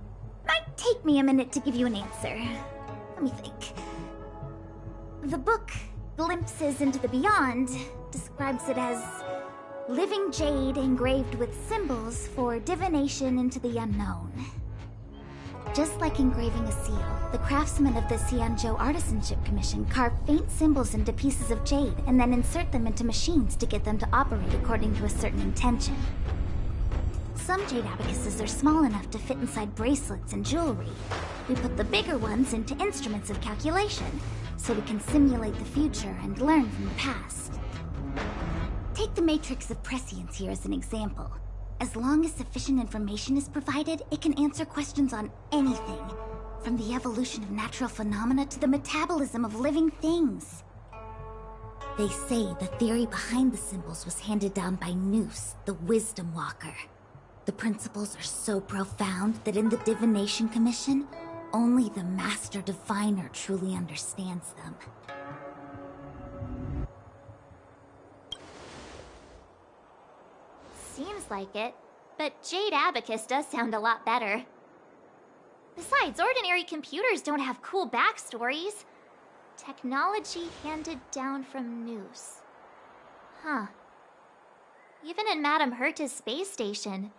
might take me a minute to give you an answer. Let me think. The book, Glimpses into the Beyond, describes it as living jade engraved with symbols for divination into the unknown. Just like engraving a seal, the craftsmen of the Xianzhou Artisanship Commission carve faint symbols into pieces of jade and then insert them into machines to get them to operate according to a certain intention. Some jade abacuses are small enough to fit inside bracelets and jewelry. We put the bigger ones into instruments of calculation, so we can simulate the future and learn from the past. Take the Matrix of Prescience here as an example. As long as sufficient information is provided, it can answer questions on anything, from the evolution of natural phenomena to the metabolism of living things. They say the theory behind the symbols was handed down by Nous, the Wisdom Walker. The principles are so profound that in the Divination Commission, only the Master Diviner truly understands them. Seems like it, but Jade Abacus does sound a lot better. Besides, ordinary computers don't have cool backstories. Technology handed down from Nous. Huh. Even in Madame Herta's space station,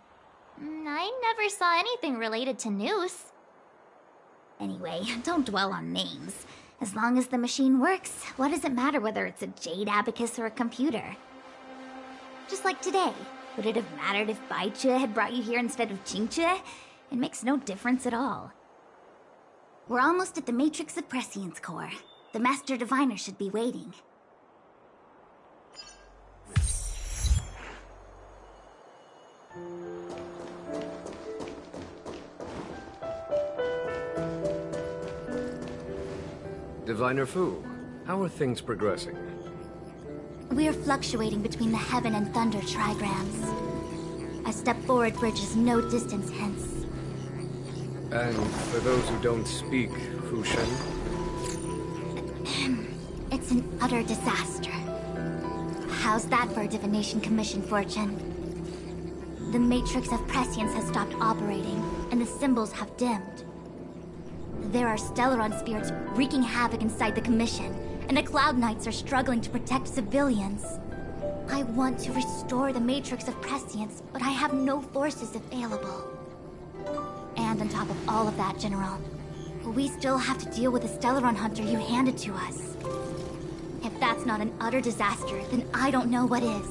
I never saw anything related to Nous. Anyway, don't dwell on names. As long as the machine works, what does it matter whether it's a Jade Abacus or a computer? Just like today. Would it have mattered if Baichue had brought you here instead of Qingque? It makes no difference at all. We're almost at the Matrix of Prescience core. The Master Diviner should be waiting. Diviner Fu, How are things progressing? We're fluctuating between the Heaven and Thunder trigrams. A step forward bridges no distance hence. And for those who don't speak Fushen? It's an utter disaster. How's that for a Divination Commission, Fortune? The Matrix of Prescience has stopped operating, and the symbols have dimmed. There are Stellaron spirits wreaking havoc inside the Commission, and the Cloud Knights are struggling to protect civilians. I want to restore the Matrix of Prescience, but I have no forces available. And on top of all of that, General, we still have to deal with the Stellaron Hunter you handed to us. If that's not an utter disaster, then I don't know what is.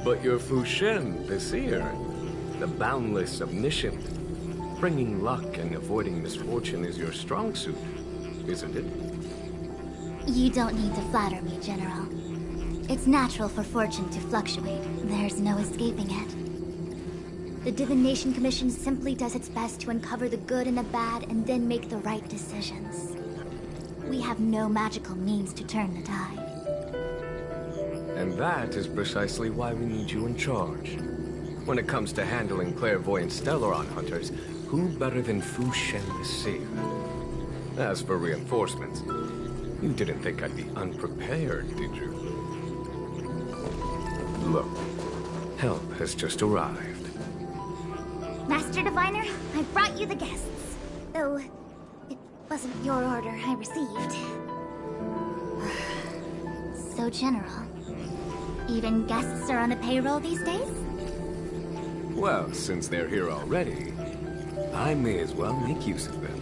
But you're Fushen, the seer. The boundless, omniscient. Bringing luck and avoiding misfortune is your strong suit, isn't it? You don't need to flatter me, General. It's natural for fortune to fluctuate. There's no escaping it. The Divination Commission simply does its best to uncover the good and the bad and then make the right decisions. We have no magical means to turn the tide. And that is precisely why we need you in charge. When it comes to handling clairvoyant Stellaron hunters, who better than Fushen the Seer? As for reinforcements, you didn't think I'd be unprepared, did you? Look, help has just arrived. Master Diviner, I brought you the guests. Though, it wasn't your order I received. So, General, even guests are on a payroll these days? Well, since they're here already, I may as well make use of them.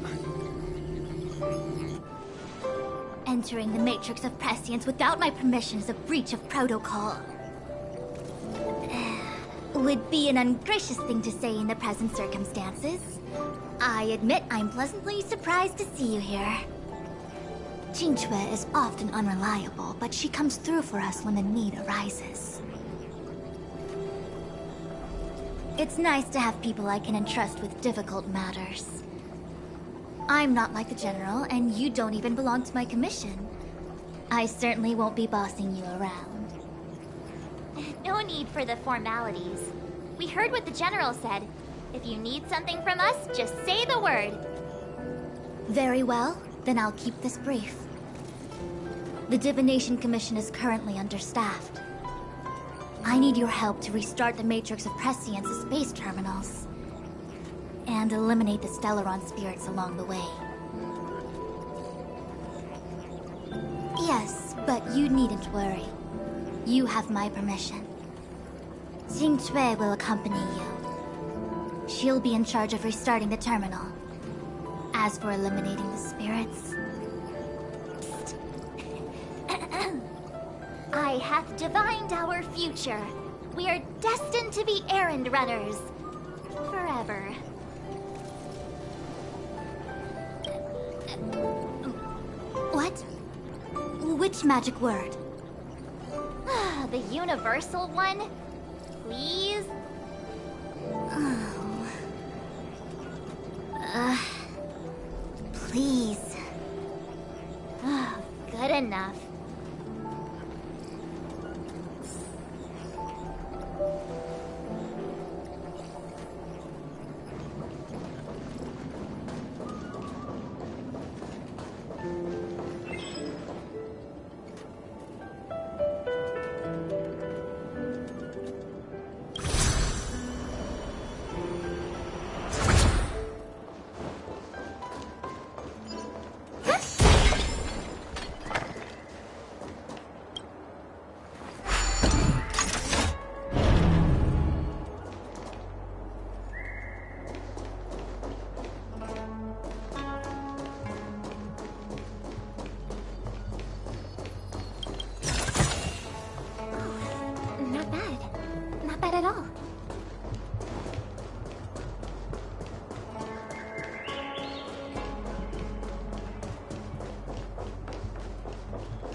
Entering the Matrix of Prescience without my permission is a breach of protocol. Would be an ungracious thing to say in the present circumstances. I admit I'm pleasantly surprised to see you here. Qingque is often unreliable, but she comes through for us when the need arises. It's nice to have people I can entrust with difficult matters. I'm not like the General, and you don't even belong to my commission. I certainly won't be bossing you around. No need for the formalities. We heard what the General said. If you need something from us, just say the word. Very well, then I'll keep this brief. The Divination Commission is currently understaffed. I need your help to restart the Matrix of Prescience's space terminals. And eliminate the Stellaron spirits along the way. Yes, but you needn't worry. You have my permission. Qingque will accompany you. She'll be in charge of restarting the terminal. As for eliminating the spirits... I hath divined our future. We are destined to be errand runners. Forever. What? Which magic word? The universal one? Please? Oh. Please. Good enough.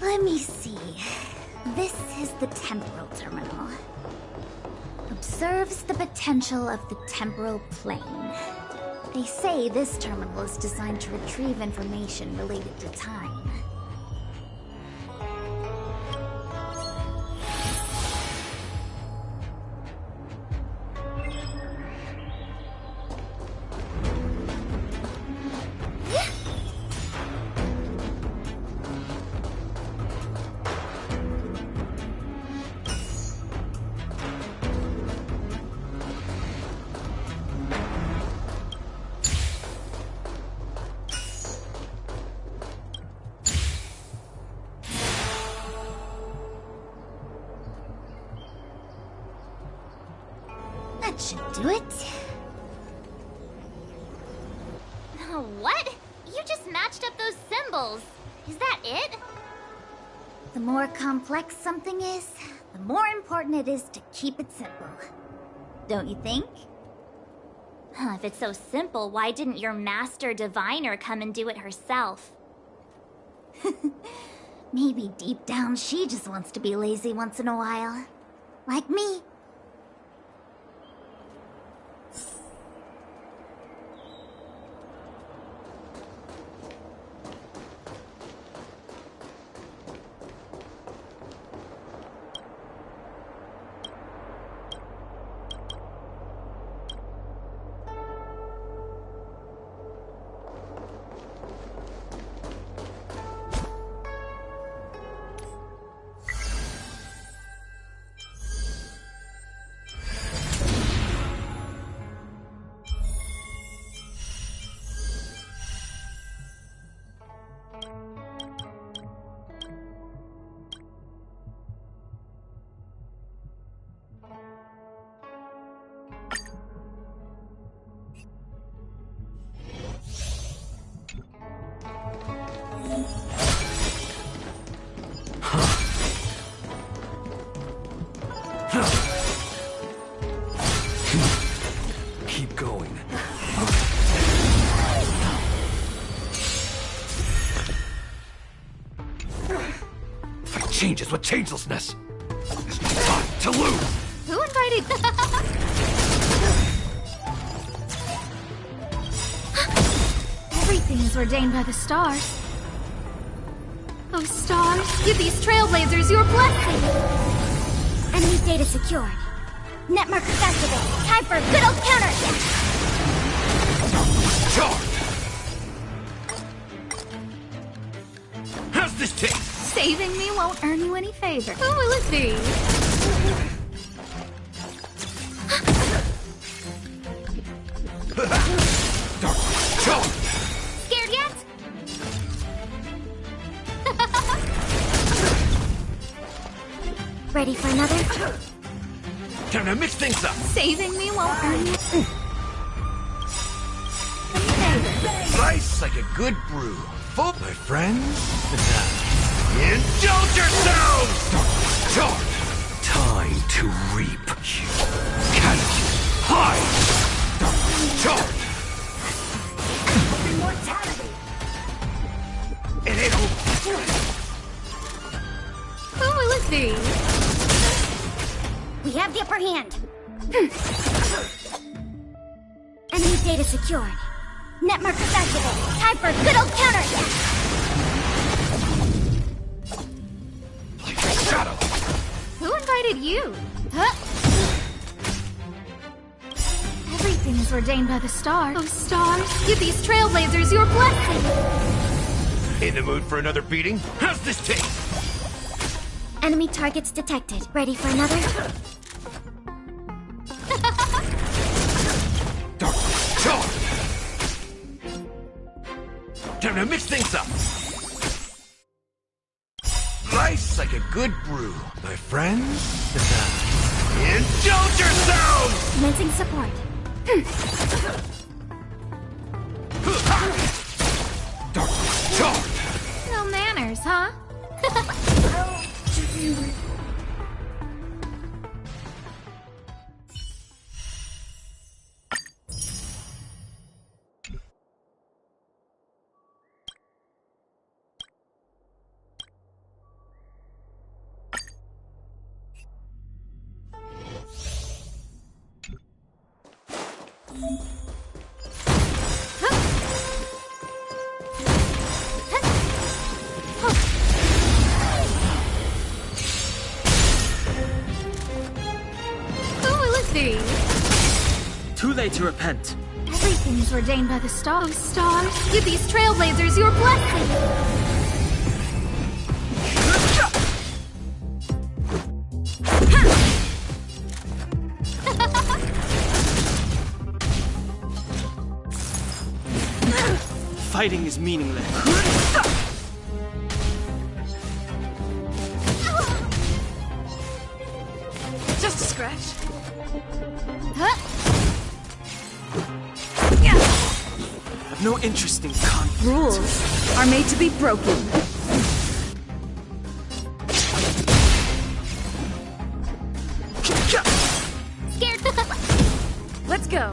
Let me see. This is the temporal terminal. Observes the potential of the temporal plane. They say this terminal is designed to retrieve information related to time. That should do it. What? You just matched up those symbols. Is that it? The more complex something is, the more important it is to keep it simple. Don't you think? If it's so simple, why didn't your master diviner come and do it herself? Maybe deep down she just wants to be lazy once in a while. Like me. Keep going. Fight changes with changelessness. There's no time to lose. Who invited? Everything is ordained by the stars. Oh, stars, give these trailblazers your blessing. Enemy data secured. Net markers activated. Time for a good old counterattack. Charge! How's this taste? Saving me won't earn you any favor. Who will it be? Charge! Scared yet? Ready for another? Time to mix things up. Saving me won't earn you any favor. Nice like a good brew. Full, my friends. Indulge yourselves! Charge! Time to reap. You cannot hide! Charge! Immortality! It ain't over. Who will it be? We have the upper hand. Enemy data secured. Net markers activated. Time for a good old counterattack. Like a shadow. Who invited you? Huh? Everything is ordained by the stars. Oh, stars, give these trailblazers your blessing. In the mood for another beating? How's this taste? Enemy targets detected. Ready for another? Charge! Time to mix things up. Nice like a good brew, my friends. Indulge yourselves! Commencing support. Charge! No manners, huh? late to repent. Everything is ordained by the stars. Stars, give these trailblazers your blessing! Fighting is meaningless. Just a scratch. I have no interest in conflict. Rules are made to be broken. Scared. Let's go.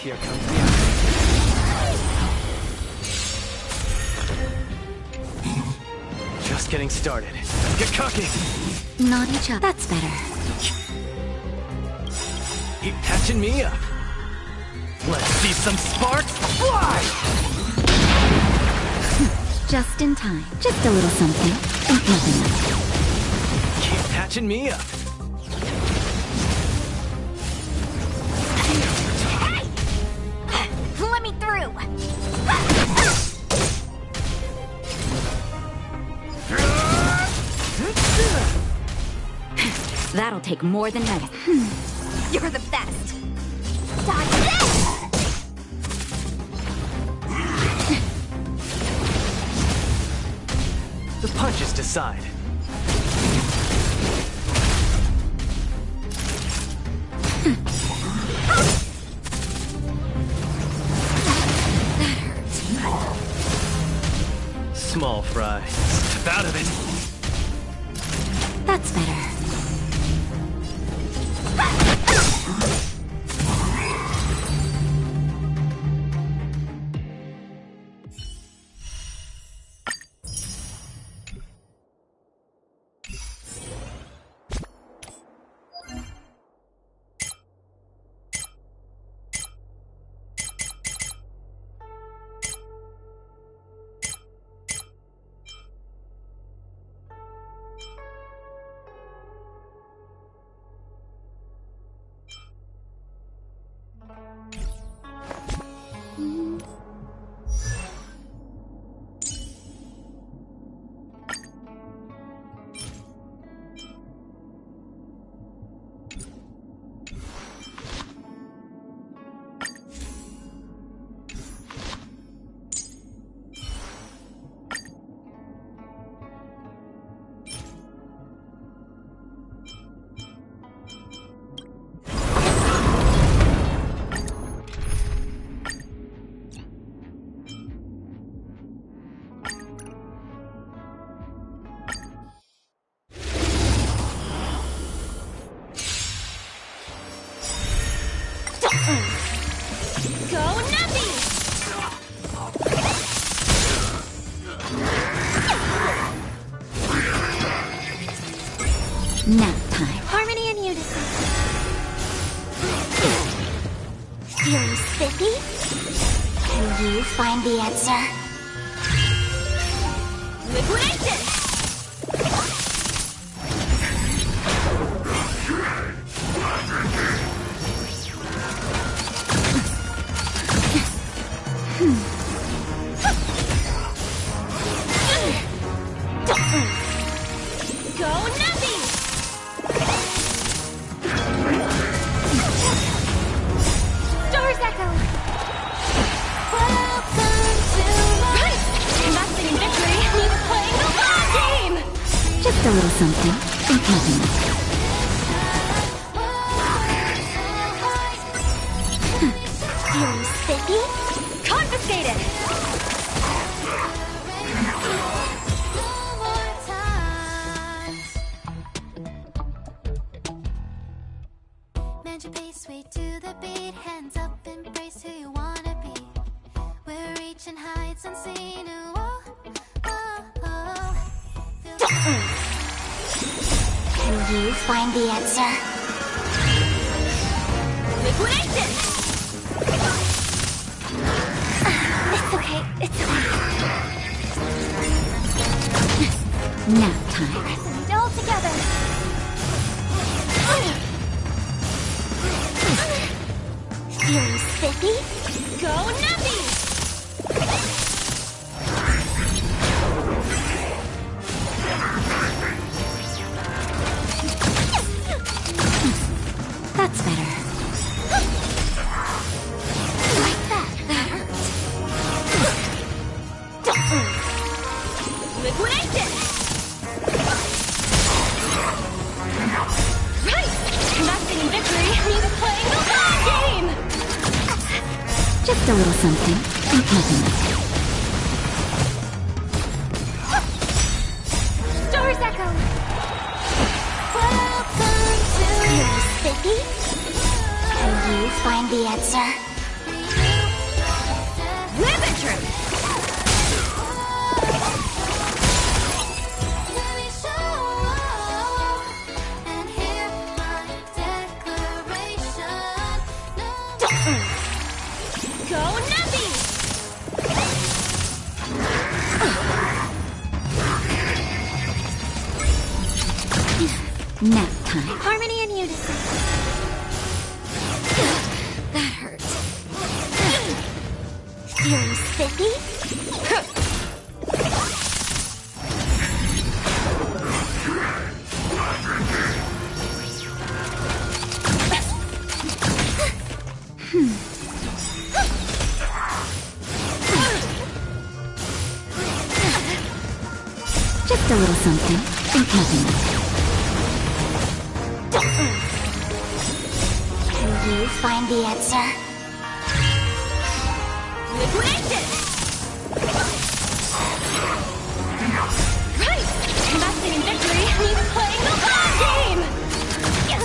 Here comes the action. Just getting started. Get cocky! Not each other. That's better. Keep catching me up. Let's see some sparks fly! Just in time. Just a little something. Think nothing of it. Keep catching me up. Let me through! That'll take more than medicine. You're the best! Dodge this! The punches decide. Small fry. Step out of it. That's better. Go Nappy! Nap time. Harmony and unison. Feeling spiffy? Can you find the answer? Liquidation! Go Nappy! Stars Echo! Welcome to my... Investing in victory means playing the long game! Just a little something. Think nothing of it. Mend your pace, sway to the beat. Hands up, embrace who you wanna be. We're reaching heights unseen. Oh, oh, oh. Can you find the answer? Liquidation! It's okay, it's okay. Nap time. Pressing it all together. Feeling spiffy? Go Nuppy! That's better. Like that. That hurt. Liquidation! Right! Lasting victory means playing the long game! Just a little something. Think nothing of it. Stars echo! Welcome to your spiffy? Can you find the answer? Ribbon truth! And hear my declaration. Go Nuppy! Nap time. Harmony and unison. That hurt. Feeling spiffy? Just a little something. Think nothing of it. Can you find the answer? Liquidation! Right! Lasting victory means playing the long game! Yes!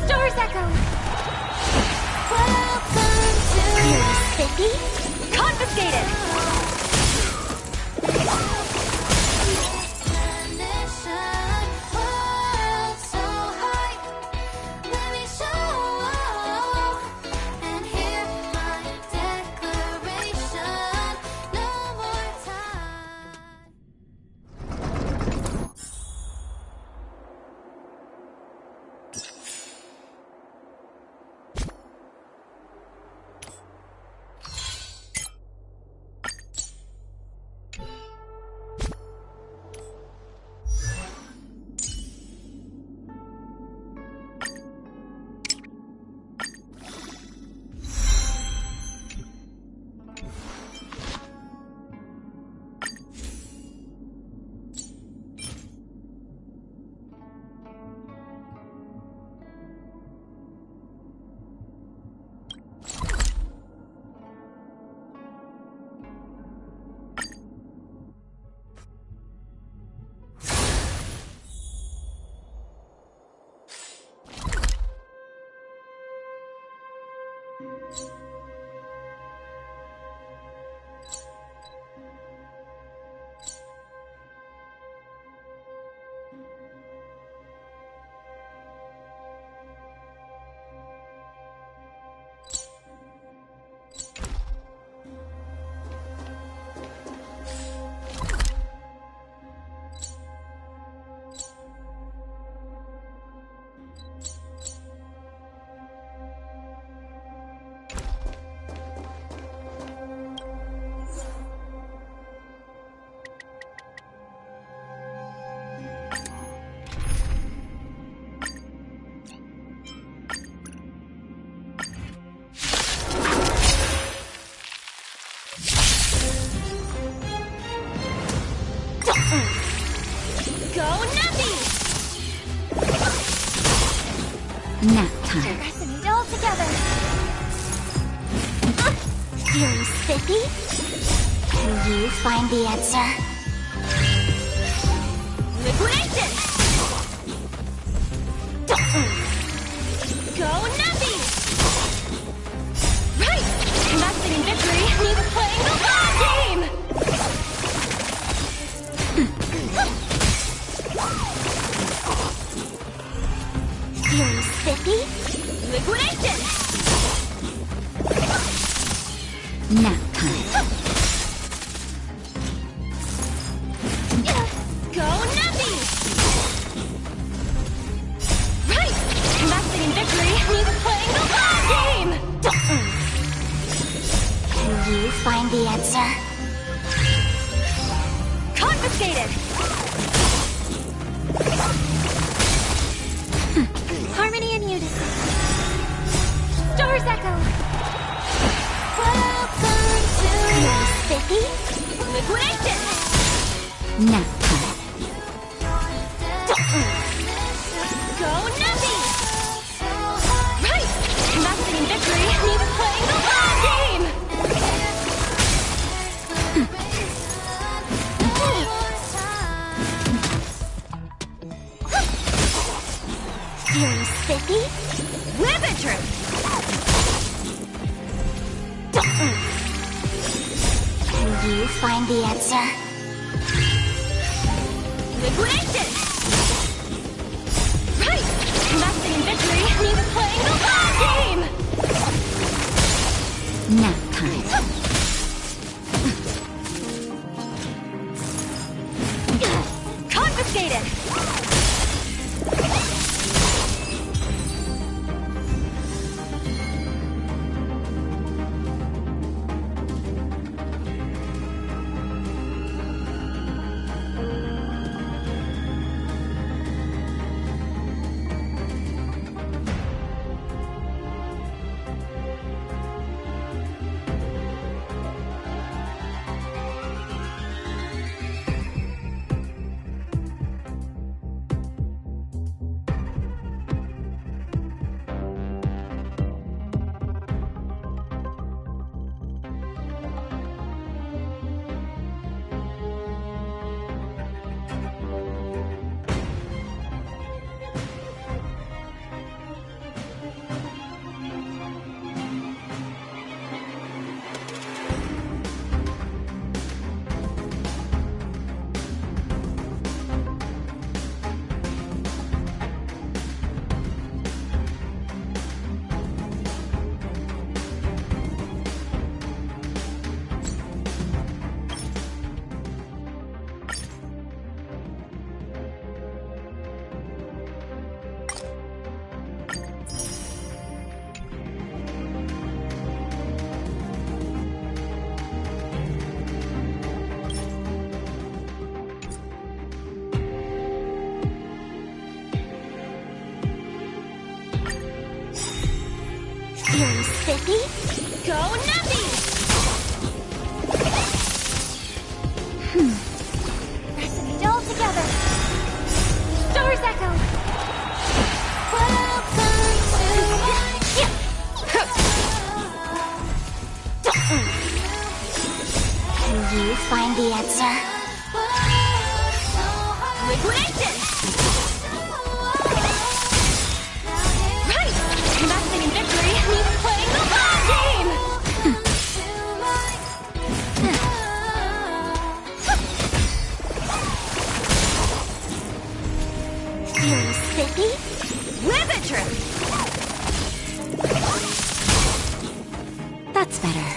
Stars echo! Welcome to your spiffy? Confiscated! World so high. Let me show and hear my declaration. No more time. Nap time. Pressing it all together. Feeling spiffy? Can you find the answer? Liquidation! Go Nuppy! Right! Investing in victory means playing the long game! Feeling spiffy? Liquidation! Nap time. Go Nuppy! Right! Investing in victory means playing the long game! Can you find the answer? Confiscated! Harmony and unison. Stars echo! Welcome to Spiffy? Liquidation! Nap time. Go Nuppy! Right! Investing in victory means playing the long game! Feeling spiffy? Ribbitry! Can you find the answer? Liquidation! Right! Investing in victory means playing the long game! Nap time. Confiscated! Feeling spiffy? Go Nuppy! Resonate all together. Stars echo. Welcome to my... Can you find the answer? Liquidation! Right! Investing in victory means playing the long game! Feeling spiffy? Ribbitry! That's better.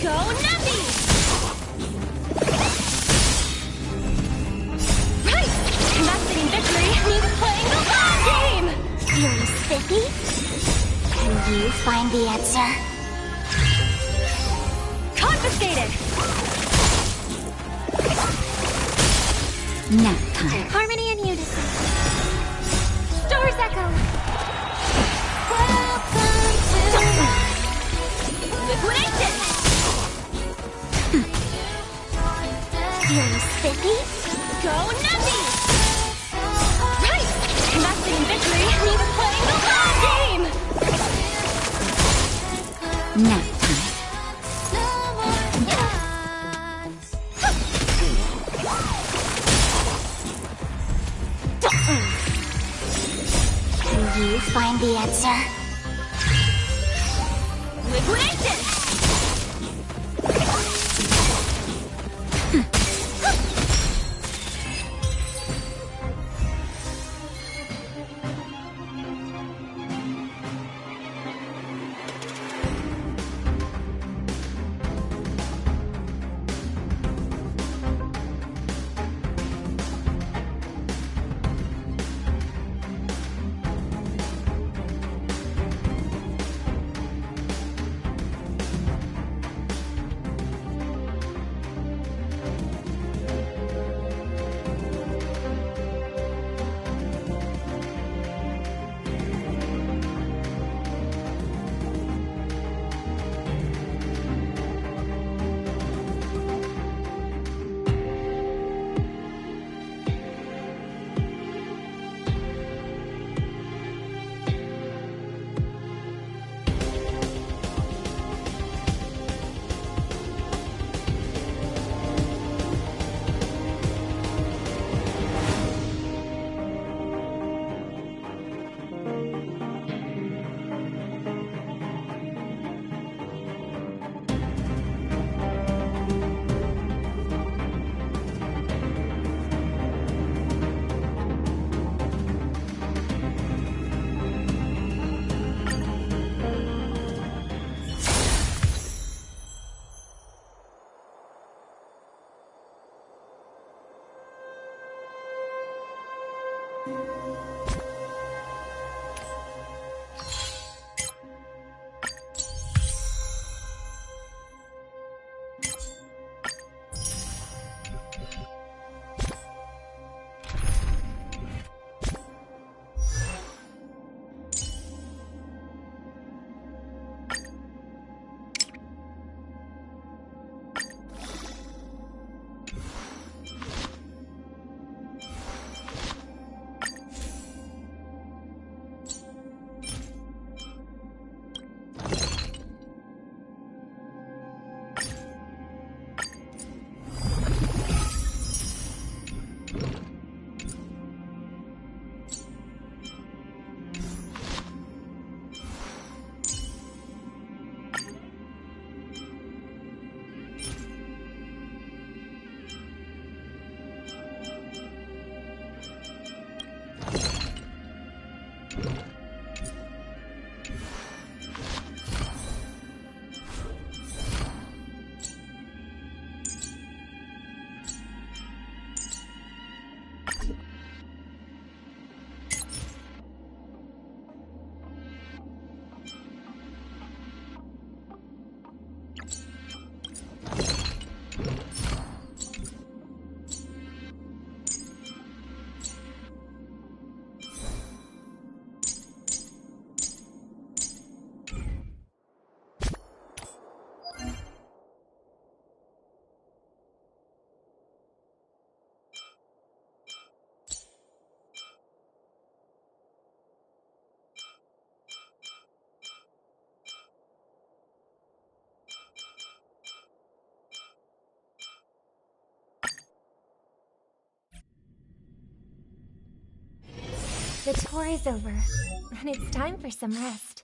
Go Nuppy! Right! Investing in victory means playing the long game! Feeling spiffy? Can you find the answer? Confiscated! Nap time. Harmony and unison. Stars echo. Welcome to Liquidation! Feeling spiffy? Go Nuppy! Right! Investing in victory means Nap time. Can you find the answer? Liquidation! The tour is over, and it's time for some rest.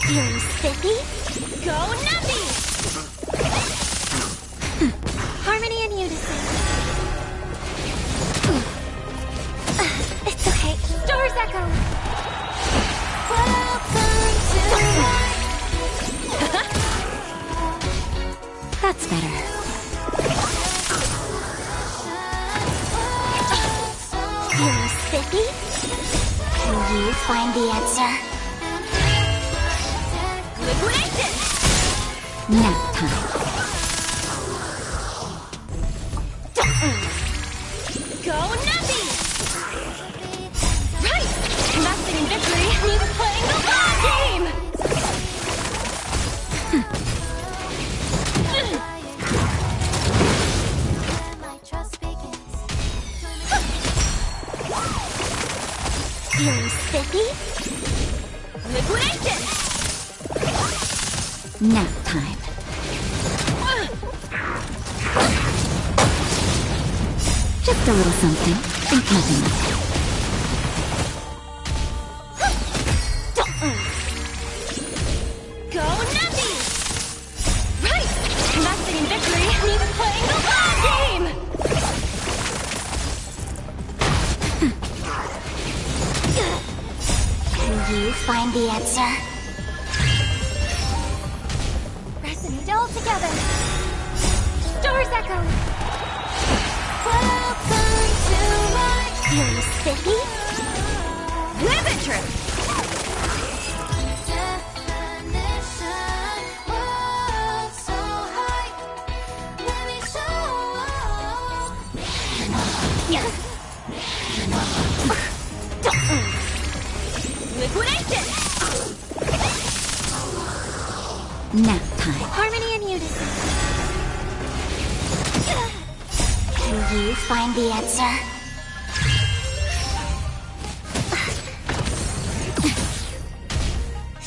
Feeling spiffy? Go Numpy! Harmony and unison. It's okay. Doors echo. Welcome to That's better. Feeling spiffy? Can you find the answer? Liquidation! Nap time. Go Numpy! Right! Investing in victory means playing the long game! spiffy? Liquidation! Nap time. Just a little something. Think nothing of it. Go Nappy! Right! Investing in victory means playing the long game! Can you find the answer? Resonate all together! Doors echo! Welcome to my... Feeling spiffy? Live it, Trip! Liquidation! Nap time. Harmony and unison. Can you find the answer?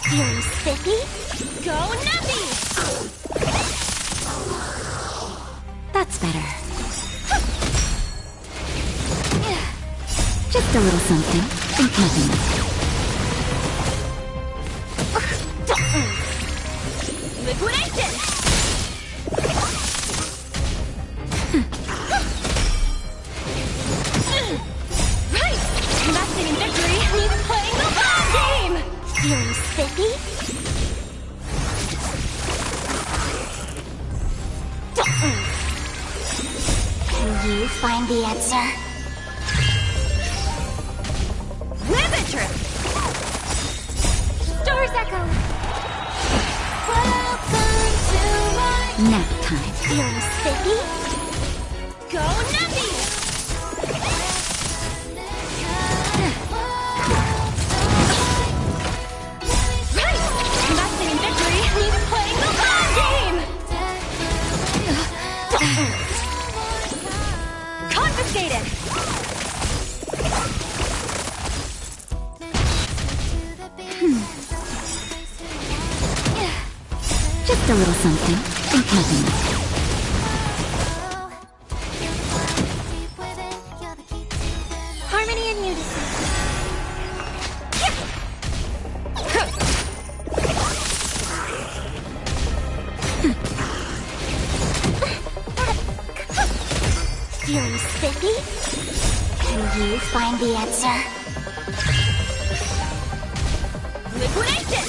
Feeling spiffy? Go Nappy! That's better. Just a little something. Think nothing of it. Liquidation! Right! Investing in victory means playing the long game! Feeling spiffy? Can you find the answer? Live it, Trip! Doors echo! Welcome to my... Nap time. Feeling spiffy? Go Nappy! Right! Investing in victory means playing the long game! Confiscated! Just a little something. Think nothing of it. Harmony and unison. Feeling spiffy? Can you find the answer? Liquidation!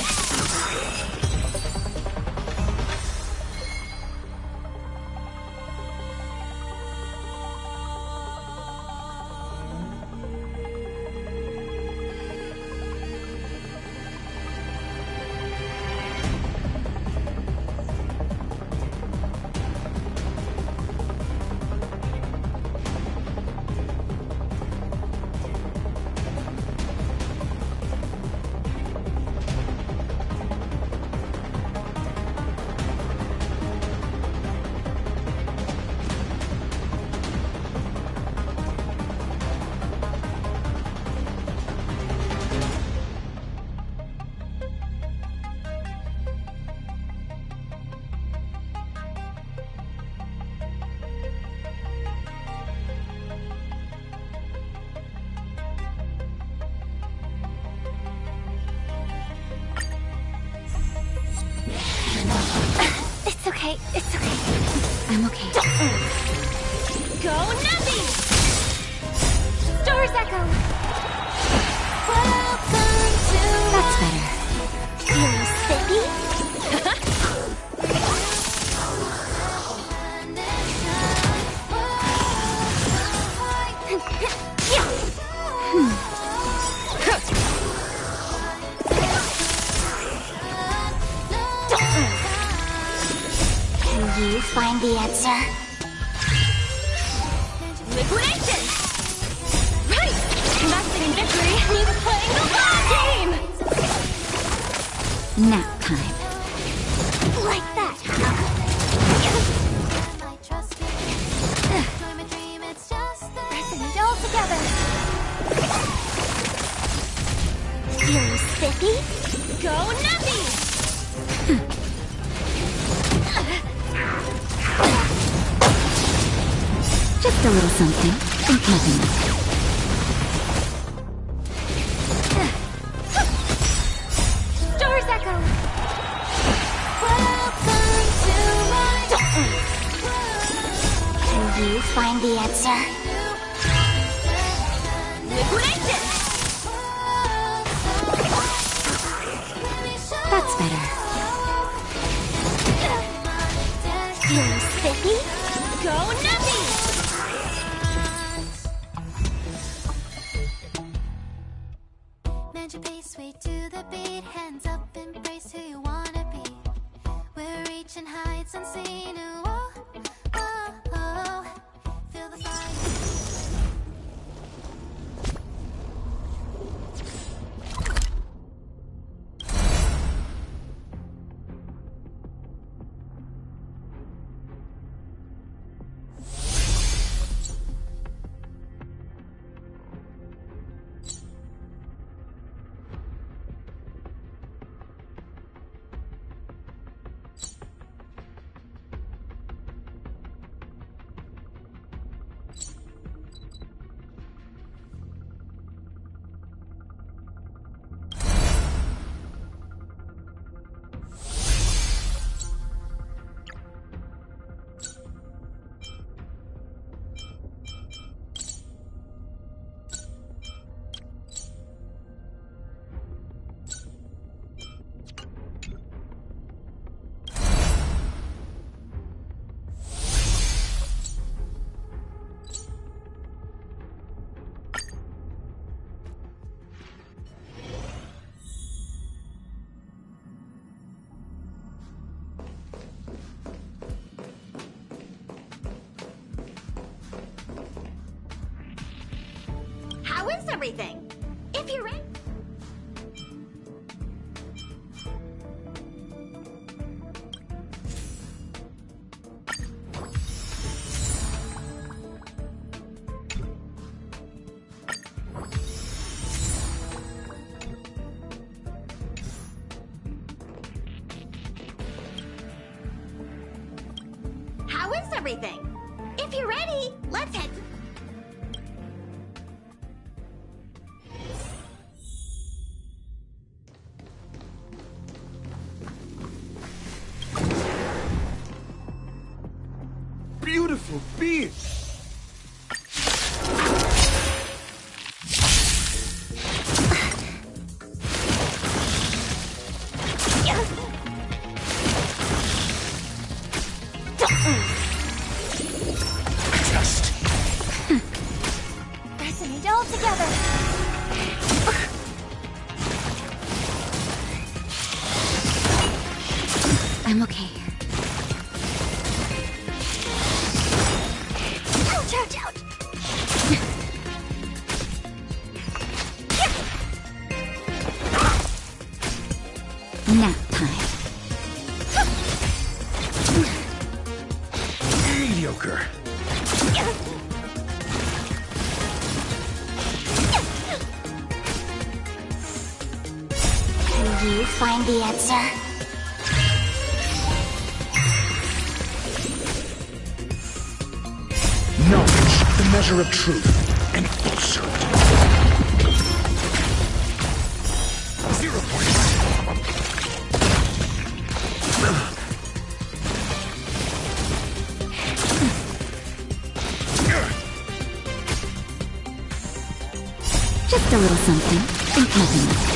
It's okay. It's okay. I'm okay. Go Nappy! Doors echo! Welcome to... That's better. Feeling spiffy? Can you find the answer? Liquidation! Right! Investing in victory means playing the long game! Nap time. Like that, Resonate all together! Just a little something. Think nothing of it. Doors echo! Can you find the answer? Liquidation! That's better. Feeling spiffy? Go nuppy! Mend your pace, way to the beat. Hands up, embrace who you wanna be. We're reaching heights unseen. Ooh, oh, oh, oh. Feel the fire. How is everything? If you're ready. How is everything? If you're ready, let's head to... Beautiful being! Resonate all together. I'm okay. Ouch, ouch, ouch. Nap time. Mediocre. Can you find the answer? Knowledge, the measure of truth, and falsehood. 0 points. Just a little something. Think nothing of it.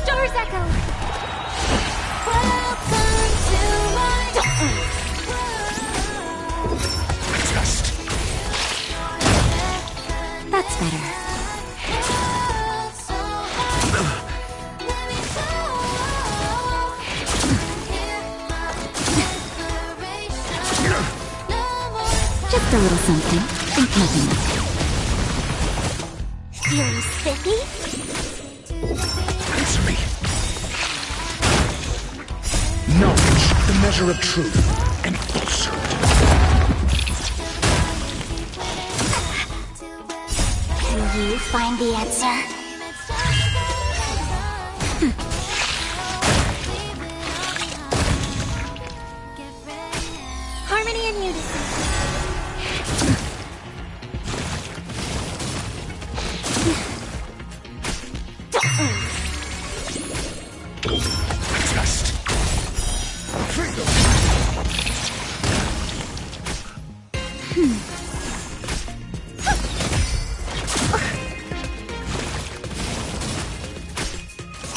Doors echo. That's better. Just a little something. Think nothing of it. Feeling spiffy? Answer me. Knowledge, the measure of truth, and falsehood. Can you find the answer?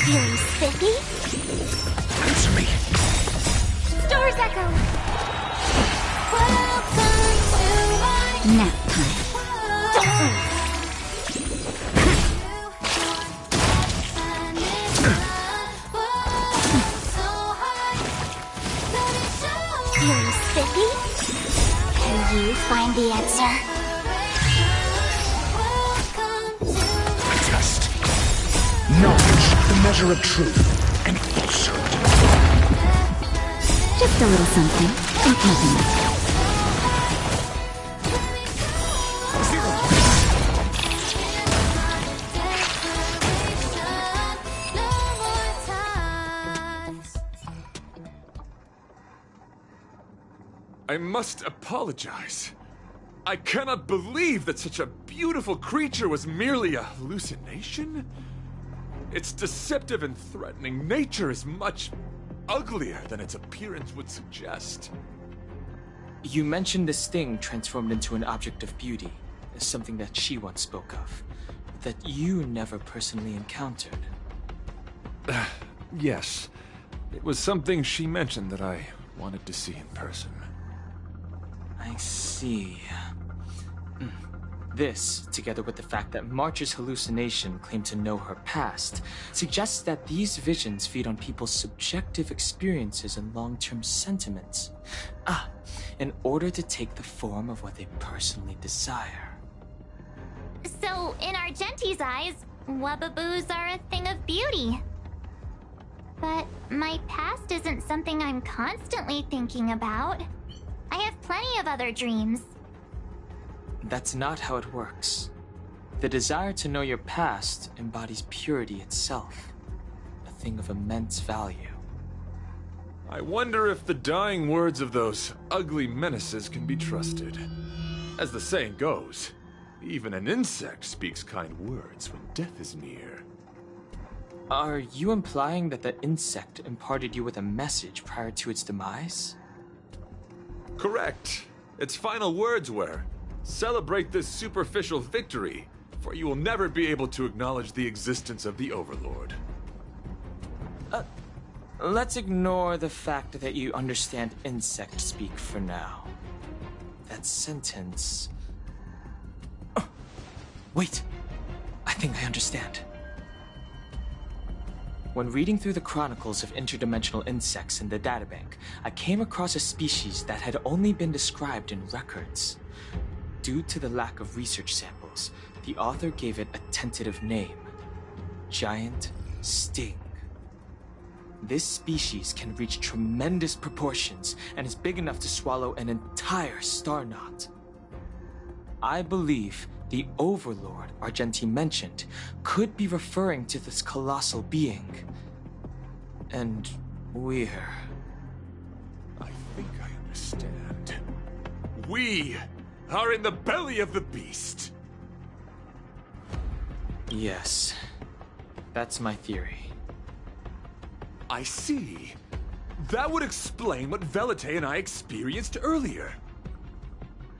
Feeling spiffy? Answer me. Doors echo. Nap time. Don't move. Feeling spiffy? Can you find the answer? Test. Knowledge, the measure of truth, and falsehood. Just a little something. Ain't nothing much. I must apologize. I cannot believe that such a beautiful creature was merely a hallucination. Its deceptive and threatening nature is much uglier than its appearance would suggest. You mentioned this thing transformed into an object of beauty, something that she once spoke of, that you never personally encountered. Yes, it was something she mentioned that I wanted to see in person. I see. This, together with the fact that March's hallucination claimed to know her past, suggests that these visions feed on people's subjective experiences and long-term sentiments. In order to take the form of what they personally desire. So, in Argenti's eyes, Wubbaboos are a thing of beauty. But my past isn't something I'm constantly thinking about. I have plenty of other dreams. That's not how it works. The desire to know your past embodies purity itself, a thing of immense value. I wonder if the dying words of those ugly menaces can be trusted. As the saying goes, even an insect speaks kind words when death is near. Are you implying that the insect imparted you with a message prior to its demise? Correct. Its final words were, "Celebrate this superficial victory, for you will never be able to acknowledge the existence of the Overlord." Let's ignore the fact that you understand insect speak for now. That sentence... Wait! I think I understand. When reading through the chronicles of interdimensional insects in the databank, I came across a species that had only been described in records. Due to the lack of research samples, the author gave it a tentative name: Giant Sting. This species can reach tremendous proportions and is big enough to swallow an entire star knot. I believe the Overlord Argenti mentioned could be referring to this colossal being. And we're... I think I understand. We are in the belly of the beast. Yes, that's my theory. I see. That would explain what Velite and I experienced earlier.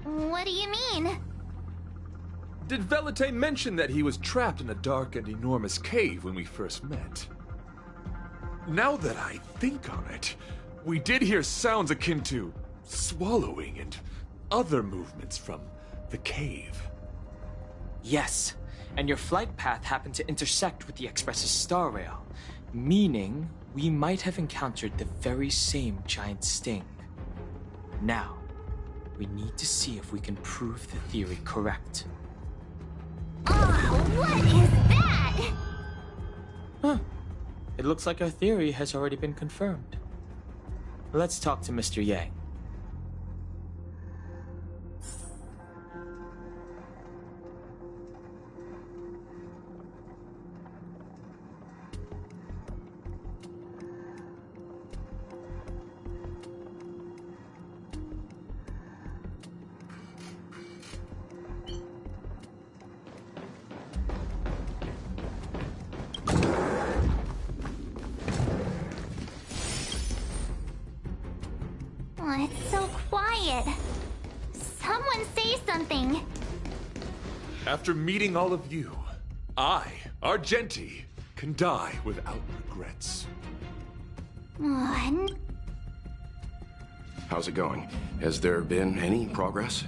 What do you mean? Did Velite mention that he was trapped in a dark and enormous cave when we first met? Now that I think on it, we did hear sounds akin to swallowing and other movements from the cave. Yes, and your flight path happened to intersect with the Express's star rail, meaning we might have encountered the very same giant sting. Now, we need to see if we can prove the theory correct. Oh, what is that? Huh. It looks like our theory has already been confirmed. Let's talk to Mr. Yang. Oh, it's so quiet. Someone say something. After meeting all of you, I, Argenti, can die without regrets. How's it going? Has there been any progress?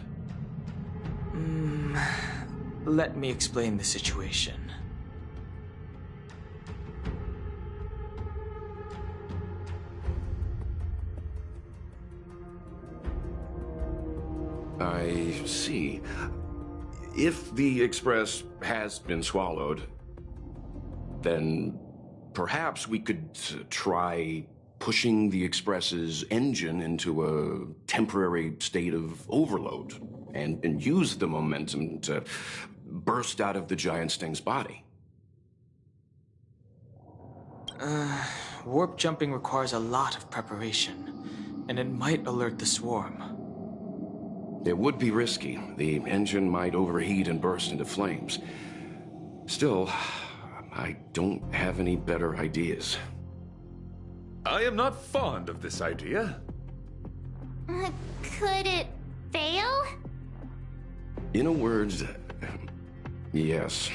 Let me explain the situation. I see. If the Express has been swallowed, then perhaps we could try pushing the Express's engine into a temporary state of overload and use the momentum to burst out of the giant Sting's body. Warp jumping requires a lot of preparation, and it might alert the swarm. It would be risky. The engine might overheat and burst into flames. Still, I don't have any better ideas. I am not fond of this idea. Could it fail? In a word, yes.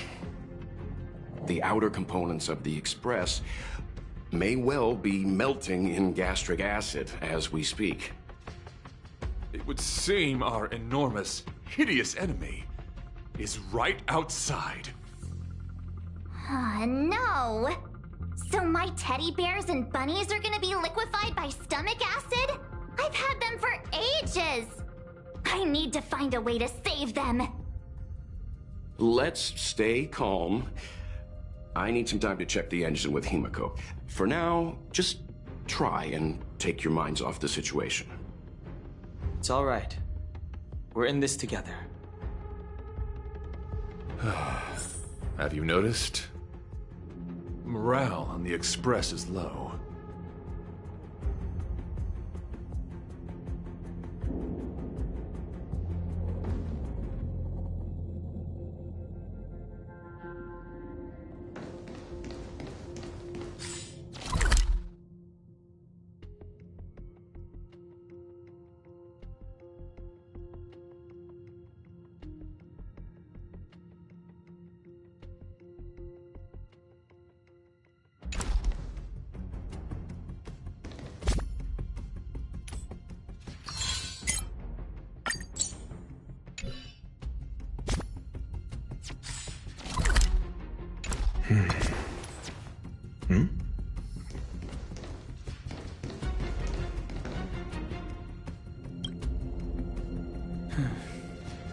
The outer components of the Express may well be melting in gastric acid as we speak. It would seem our enormous, hideous enemy is right outside. No. So my teddy bears and bunnies are gonna be liquefied by stomach acid? I've had them for ages. I need to find a way to save them. Let's stay calm. I need some time to check the engine with Himiko. For now, just try and take your minds off the situation. It's all right. We're in this together. Have you noticed? Morale on the Express is low.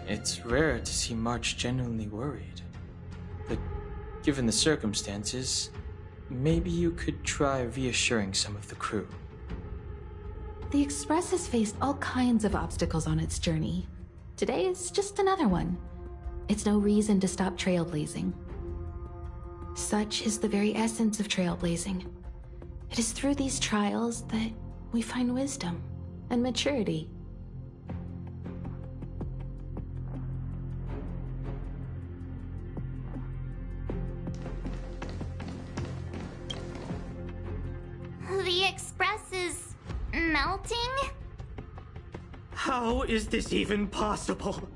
It's rare to see March genuinely worried. But given the circumstances, maybe you could try reassuring some of the crew. The Express has faced all kinds of obstacles on its journey. Today is just another one. It's no reason to stop trailblazing. Such is the very essence of trailblazing. It is through these trials that we find wisdom and maturity. The Express is melting? How is this even possible?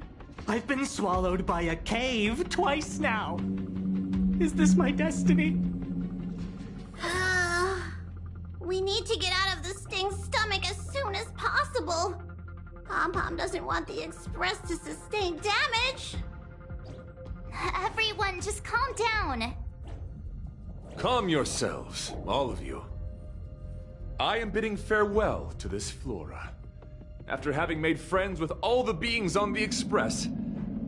I've been swallowed by a cave twice now. Is this my destiny? We need to get out of the Sting's stomach as soon as possible. Pom-Pom doesn't want the Express to sustain damage. Everyone, just calm down. Calm yourselves, all of you. I am bidding farewell to this flora. After having made friends with all the beings on the Express,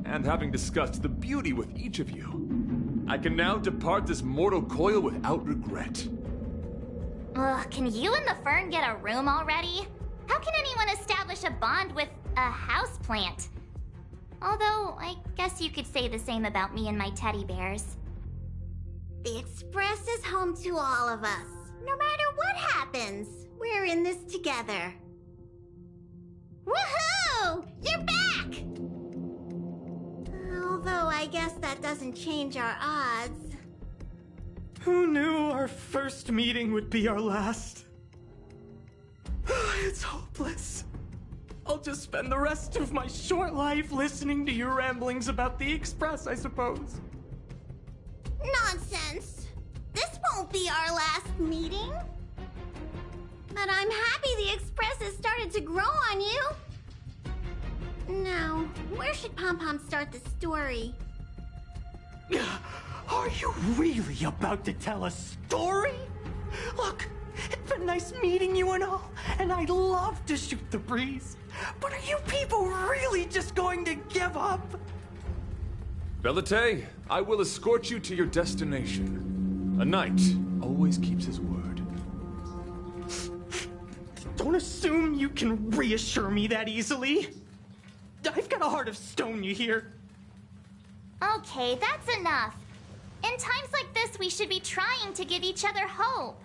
and having discussed the beauty with each of you, I can now depart this mortal coil without regret. Ugh, can you and the Fern get a room already? How can anyone establish a bond with a houseplant? Although, I guess you could say the same about me and my teddy bears. The Express is home to all of us. No matter what happens, we're in this together. Woohoo! You're back! Although I guess that doesn't change our odds. Who knew our first meeting would be our last? It's hopeless. I'll just spend the rest of my short life listening to your ramblings about the Express, I suppose. Nonsense! This meeting. But I'm happy the Express has started to grow on you. Now, where should Pom Pom start the story? Are you really about to tell a story? Look, it's been nice meeting you and all, and I'd love to shoot the breeze. But are you people really just going to give up? Velite, I will escort you to your destination. A knight always keeps his word. Don't assume you can reassure me that easily. I've got a heart of stone, you hear? Okay, that's enough. In times like this, we should be trying to give each other hope.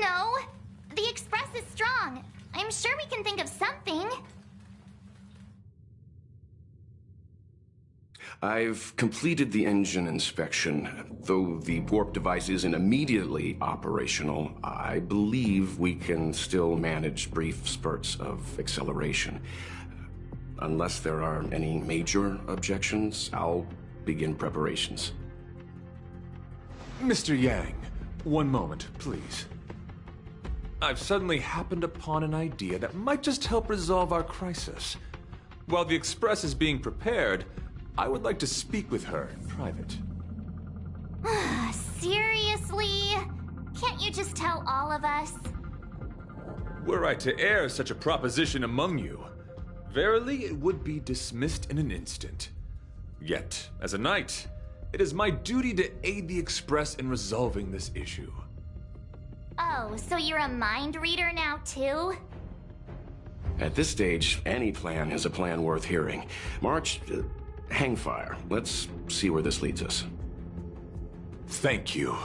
No, the Express is strong. I'm sure we can think of something. I've completed the engine inspection. Though the warp device isn't immediately operational, I believe we can still manage brief spurts of acceleration. Unless there are any major objections, I'll begin preparations. Mr. Yang, one moment, please. I've suddenly happened upon an idea that might just help resolve our crisis. While the Express is being prepared, I would like to speak with her in private. Seriously? Can't you just tell all of us? Were I to air such a proposition among you, verily it would be dismissed in an instant. Yet, as a knight, it is my duty to aid the Express in resolving this issue. Oh, so you're a mind reader now, too? At this stage, any plan is a plan worth hearing. March, hang fire. Let's see where this leads us. Thank you.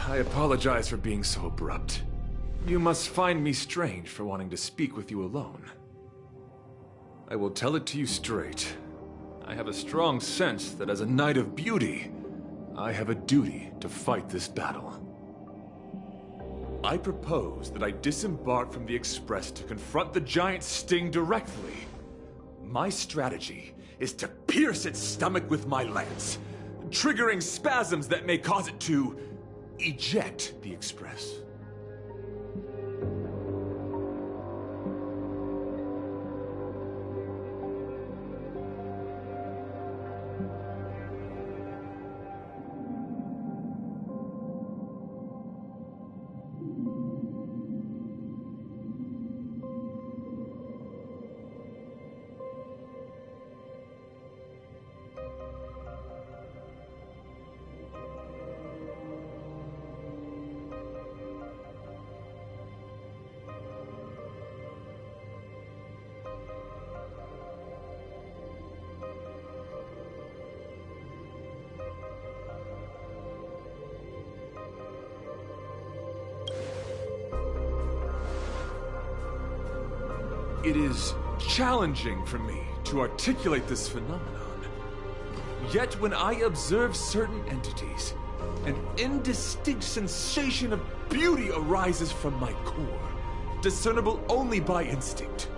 I apologize for being so abrupt. You must find me strange for wanting to speak with you alone. I will tell it to you straight. I have a strong sense that as a Knight of Beauty, I have a duty to fight this battle. I propose that I disembark from the Express to confront the giant Sting directly. My strategy is to pierce its stomach with my lance, triggering spasms that may cause it to eject the Express. It is challenging for me to articulate this phenomenon. Yet when I observe certain entities, an indistinct sensation of beauty arises from my core, discernible only by instinct.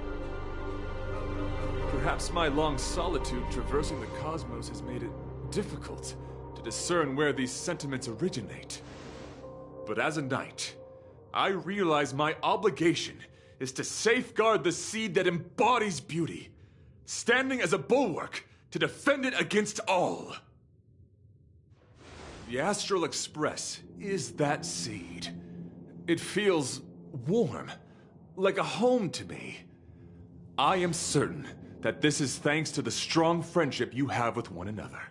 Perhaps my long solitude traversing the cosmos has made it difficult to discern where these sentiments originate. But as a knight, I realize my obligation is to safeguard the seed that embodies beauty, standing as a bulwark to defend it against all. The Astral Express is that seed. It feels warm, like a home to me. I am certain that this is thanks to the strong friendship you have with one another.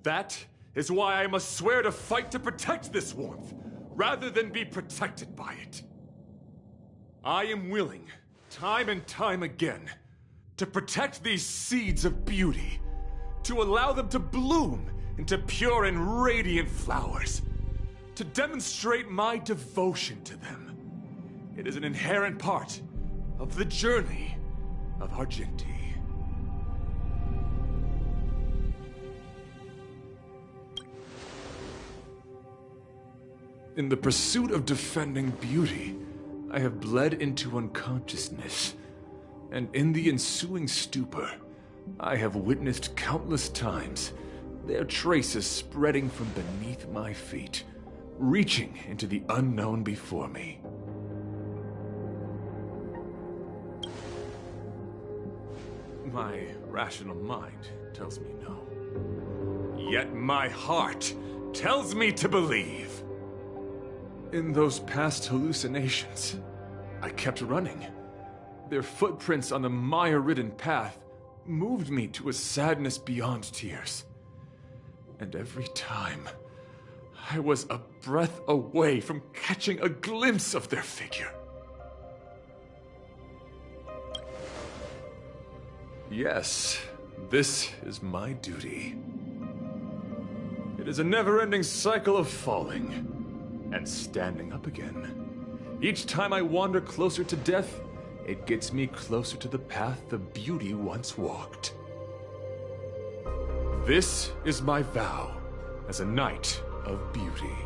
That is why I must swear to fight to protect this warmth, rather than be protected by it. I am willing, time and time again, to protect these seeds of beauty, to allow them to bloom into pure and radiant flowers, to demonstrate my devotion to them. It is an inherent part of the journey of Argenti. In the pursuit of defending beauty, I have bled into unconsciousness, and in the ensuing stupor, I have witnessed countless times their traces spreading from beneath my feet, reaching into the unknown before me. My rational mind tells me no. Yet my heart tells me to believe. In those past hallucinations, I kept running. Their footprints on the mire-ridden path moved me to a sadness beyond tears. And every time, I was a breath away from catching a glimpse of their figure. Yes, this is my duty. It is a never-ending cycle of falling and standing up again. Each time I wander closer to death, it gets me closer to the path the beauty once walked. This is my vow as a knight of beauty.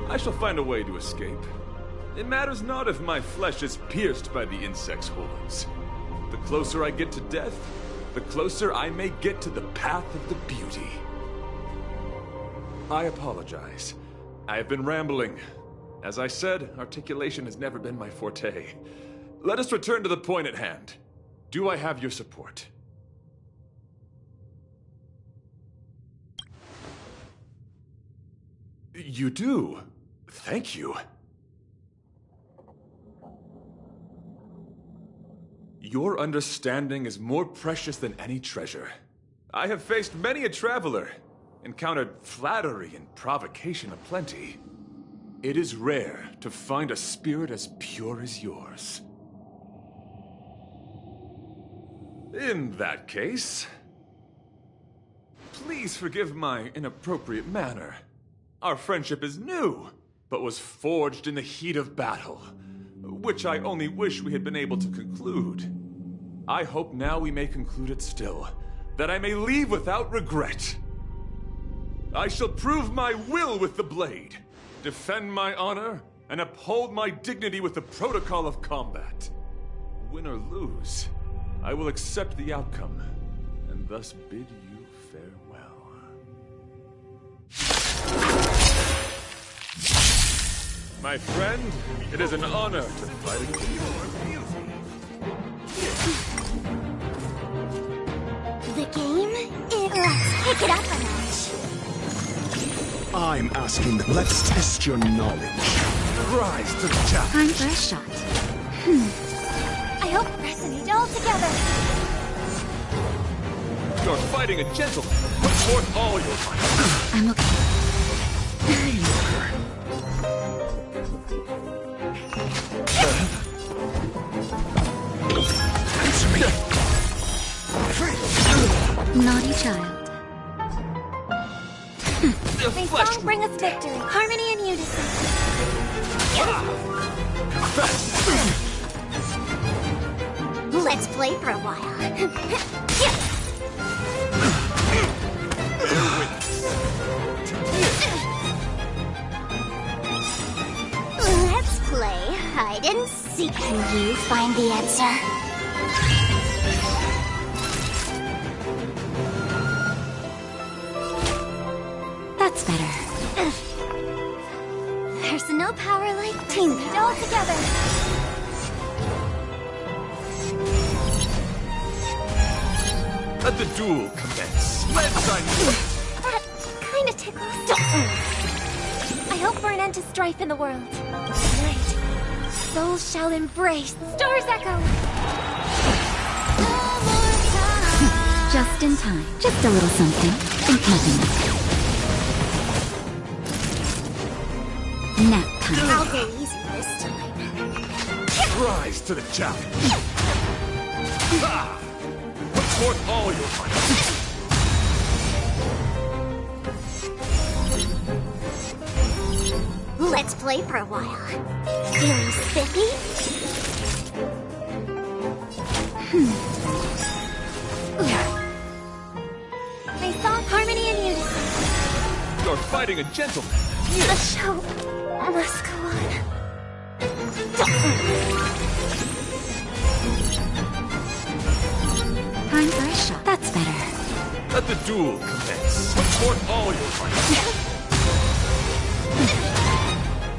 I shall find a way to escape. It matters not if my flesh is pierced by the insect's horns. The closer I get to death, the closer I may get to the path of the beauty. I apologize. I have been rambling. As I said, articulation has never been my forte. Let us return to the point at hand. Do I have your support? You do. Thank you. Your understanding is more precious than any treasure. I have faced many a traveler, encountered flattery and provocation aplenty. It is rare to find a spirit as pure as yours. In that case, please forgive my inappropriate manner. Our friendship is new, but was forged in the heat of battle, which I only wish we had been able to conclude. I hope now we may conclude it still, that I may leave without regret. I shall prove my will with the blade, defend my honor, and uphold my dignity with the protocol of combat. Win or lose, I will accept the outcome, and thus bid you farewell. My friend, it is an honor to fight against you. The game? Let's pick it up a notch. I'm asking that let's test your knowledge. Rise to the challenge. Time for a shot. I hope resonate all together. You're fighting a gentleman. Put forth all your might. I'm okay. Naughty child. May song bring us victory, harmony and unison. Let's play for a while. Let's play hide and seek. Can you find the answer? That's better. There's no power like team all together. Let the duel commence. That kind of tickles. I hope for an end to strife in the world. Right. Souls shall embrace. Stars echo. Just in time. Just a little something. Think nothing of it. Nap time. I'll go easy this time. Rise to the challenge. Put forth all your might. Let's play for a while. Feeling spiffy? I saw harmony and unison. You're fighting a gentleman. The show must go on. Time for a shot. That's better. Let the duel commence. Support all your fighters.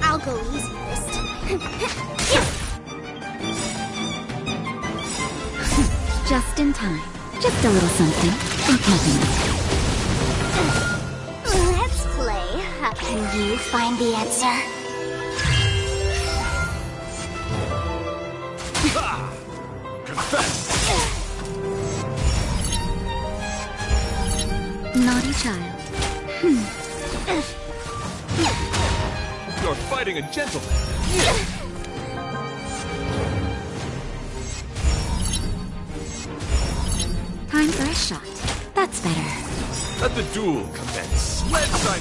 I'll go easiest. Just in time. Just a little something. Think nothing of it. Let's play. Can you find the answer? Confess! Naughty child. You're fighting a gentleman. Time for a shot. That's better. Let the duel commence. Let's join.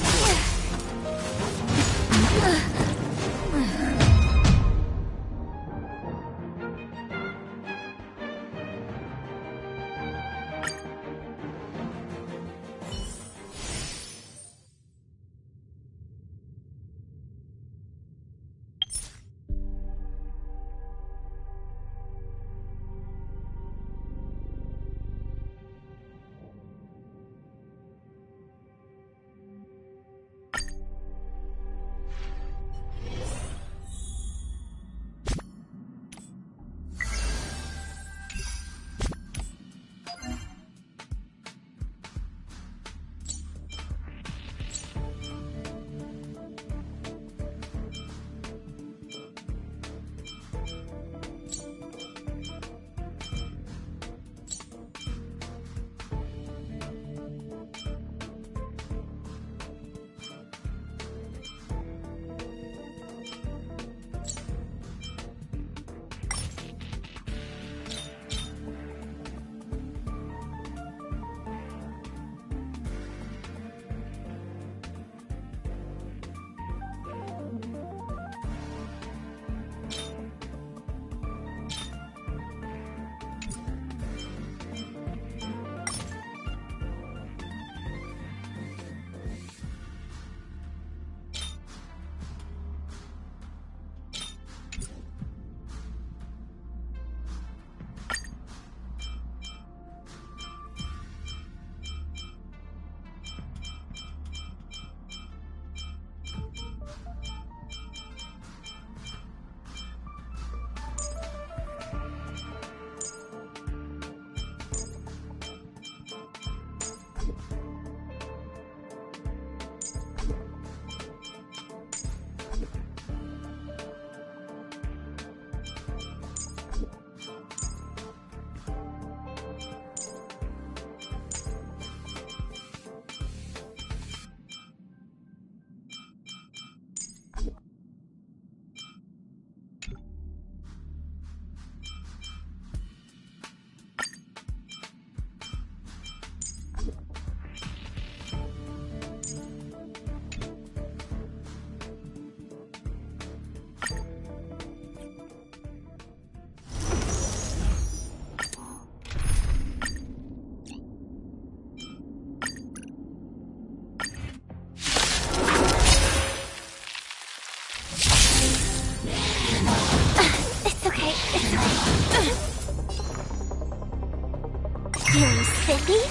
Feeling spiffy?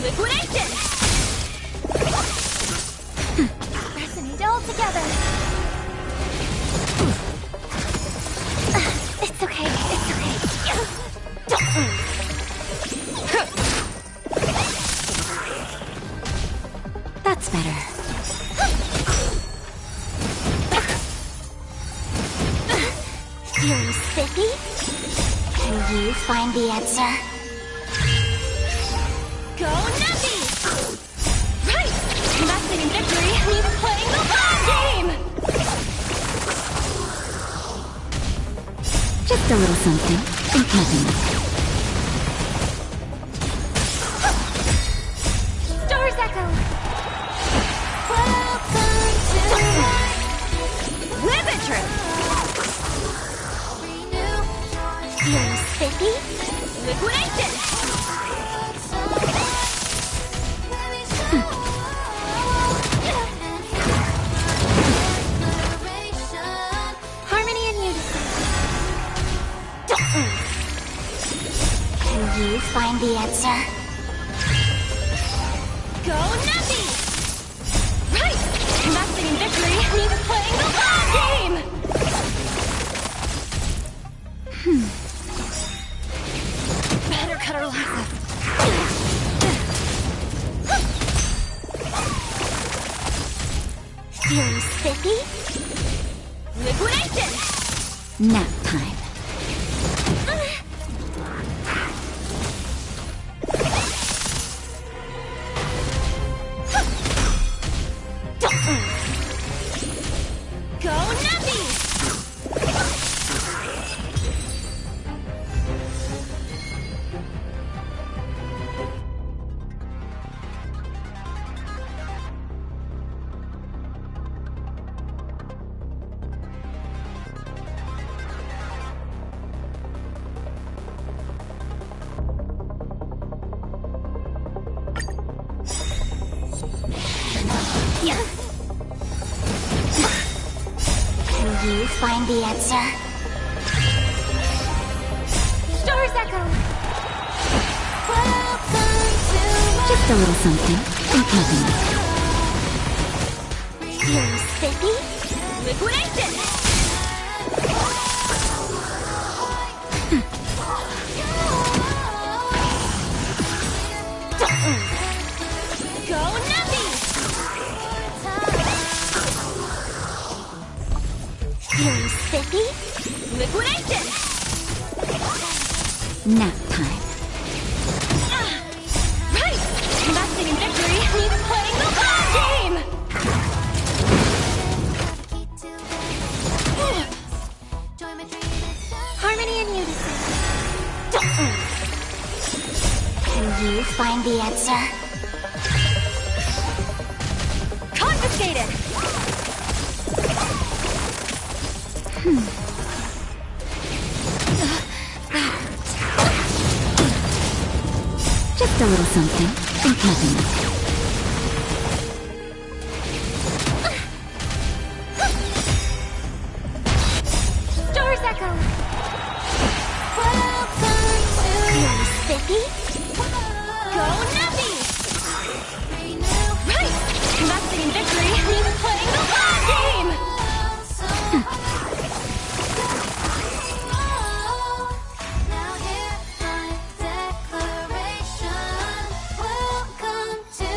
Liquidation! Resonate all together. It's okay, it's okay. That's better. Feeling spiffy? Can you find the answer? Go Navi! Right! Investing in victory means playing the long game! Just a little something. Think nothing of it. Stars echo! Welcome to life! Liquidation! Harmony and unison. Can you find the answer? Go Navi! Right! Investing in victory means playing the long game! Better cut our losses. Feeling spiffy? Liquidation! Nap time. Go Navi! Can you find the answer? Store's Echo! Just a little something. Think nothing. Feeling spiffy? Liquidation! Go Navi! Feeling spiffy? Liquidation! Nap time. Right! Investing in victory means playing the long game! Harmony and unison. Can you find the answer? Confiscated! Just a little something. Think nothing. Store's Echo! Feeling spiffy? Go Navi! Right! Investing in victory means playing the long game! Now hear my declaration. Welcome to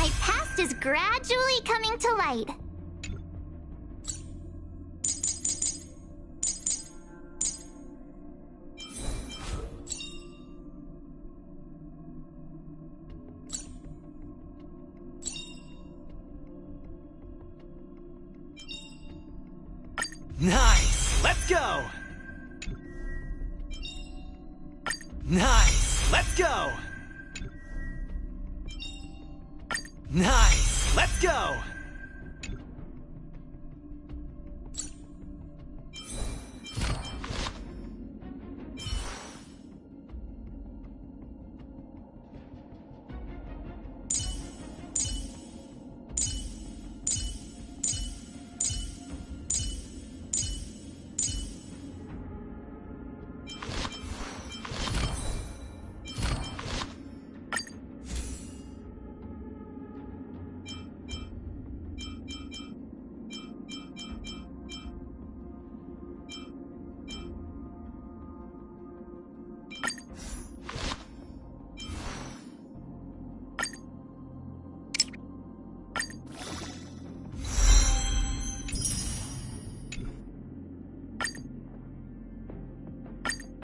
My past is gradually coming to light. Nice! Let's go! Nice! Let's go! Nice! Let's go!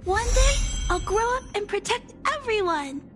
One day, I'll grow up and protect everyone.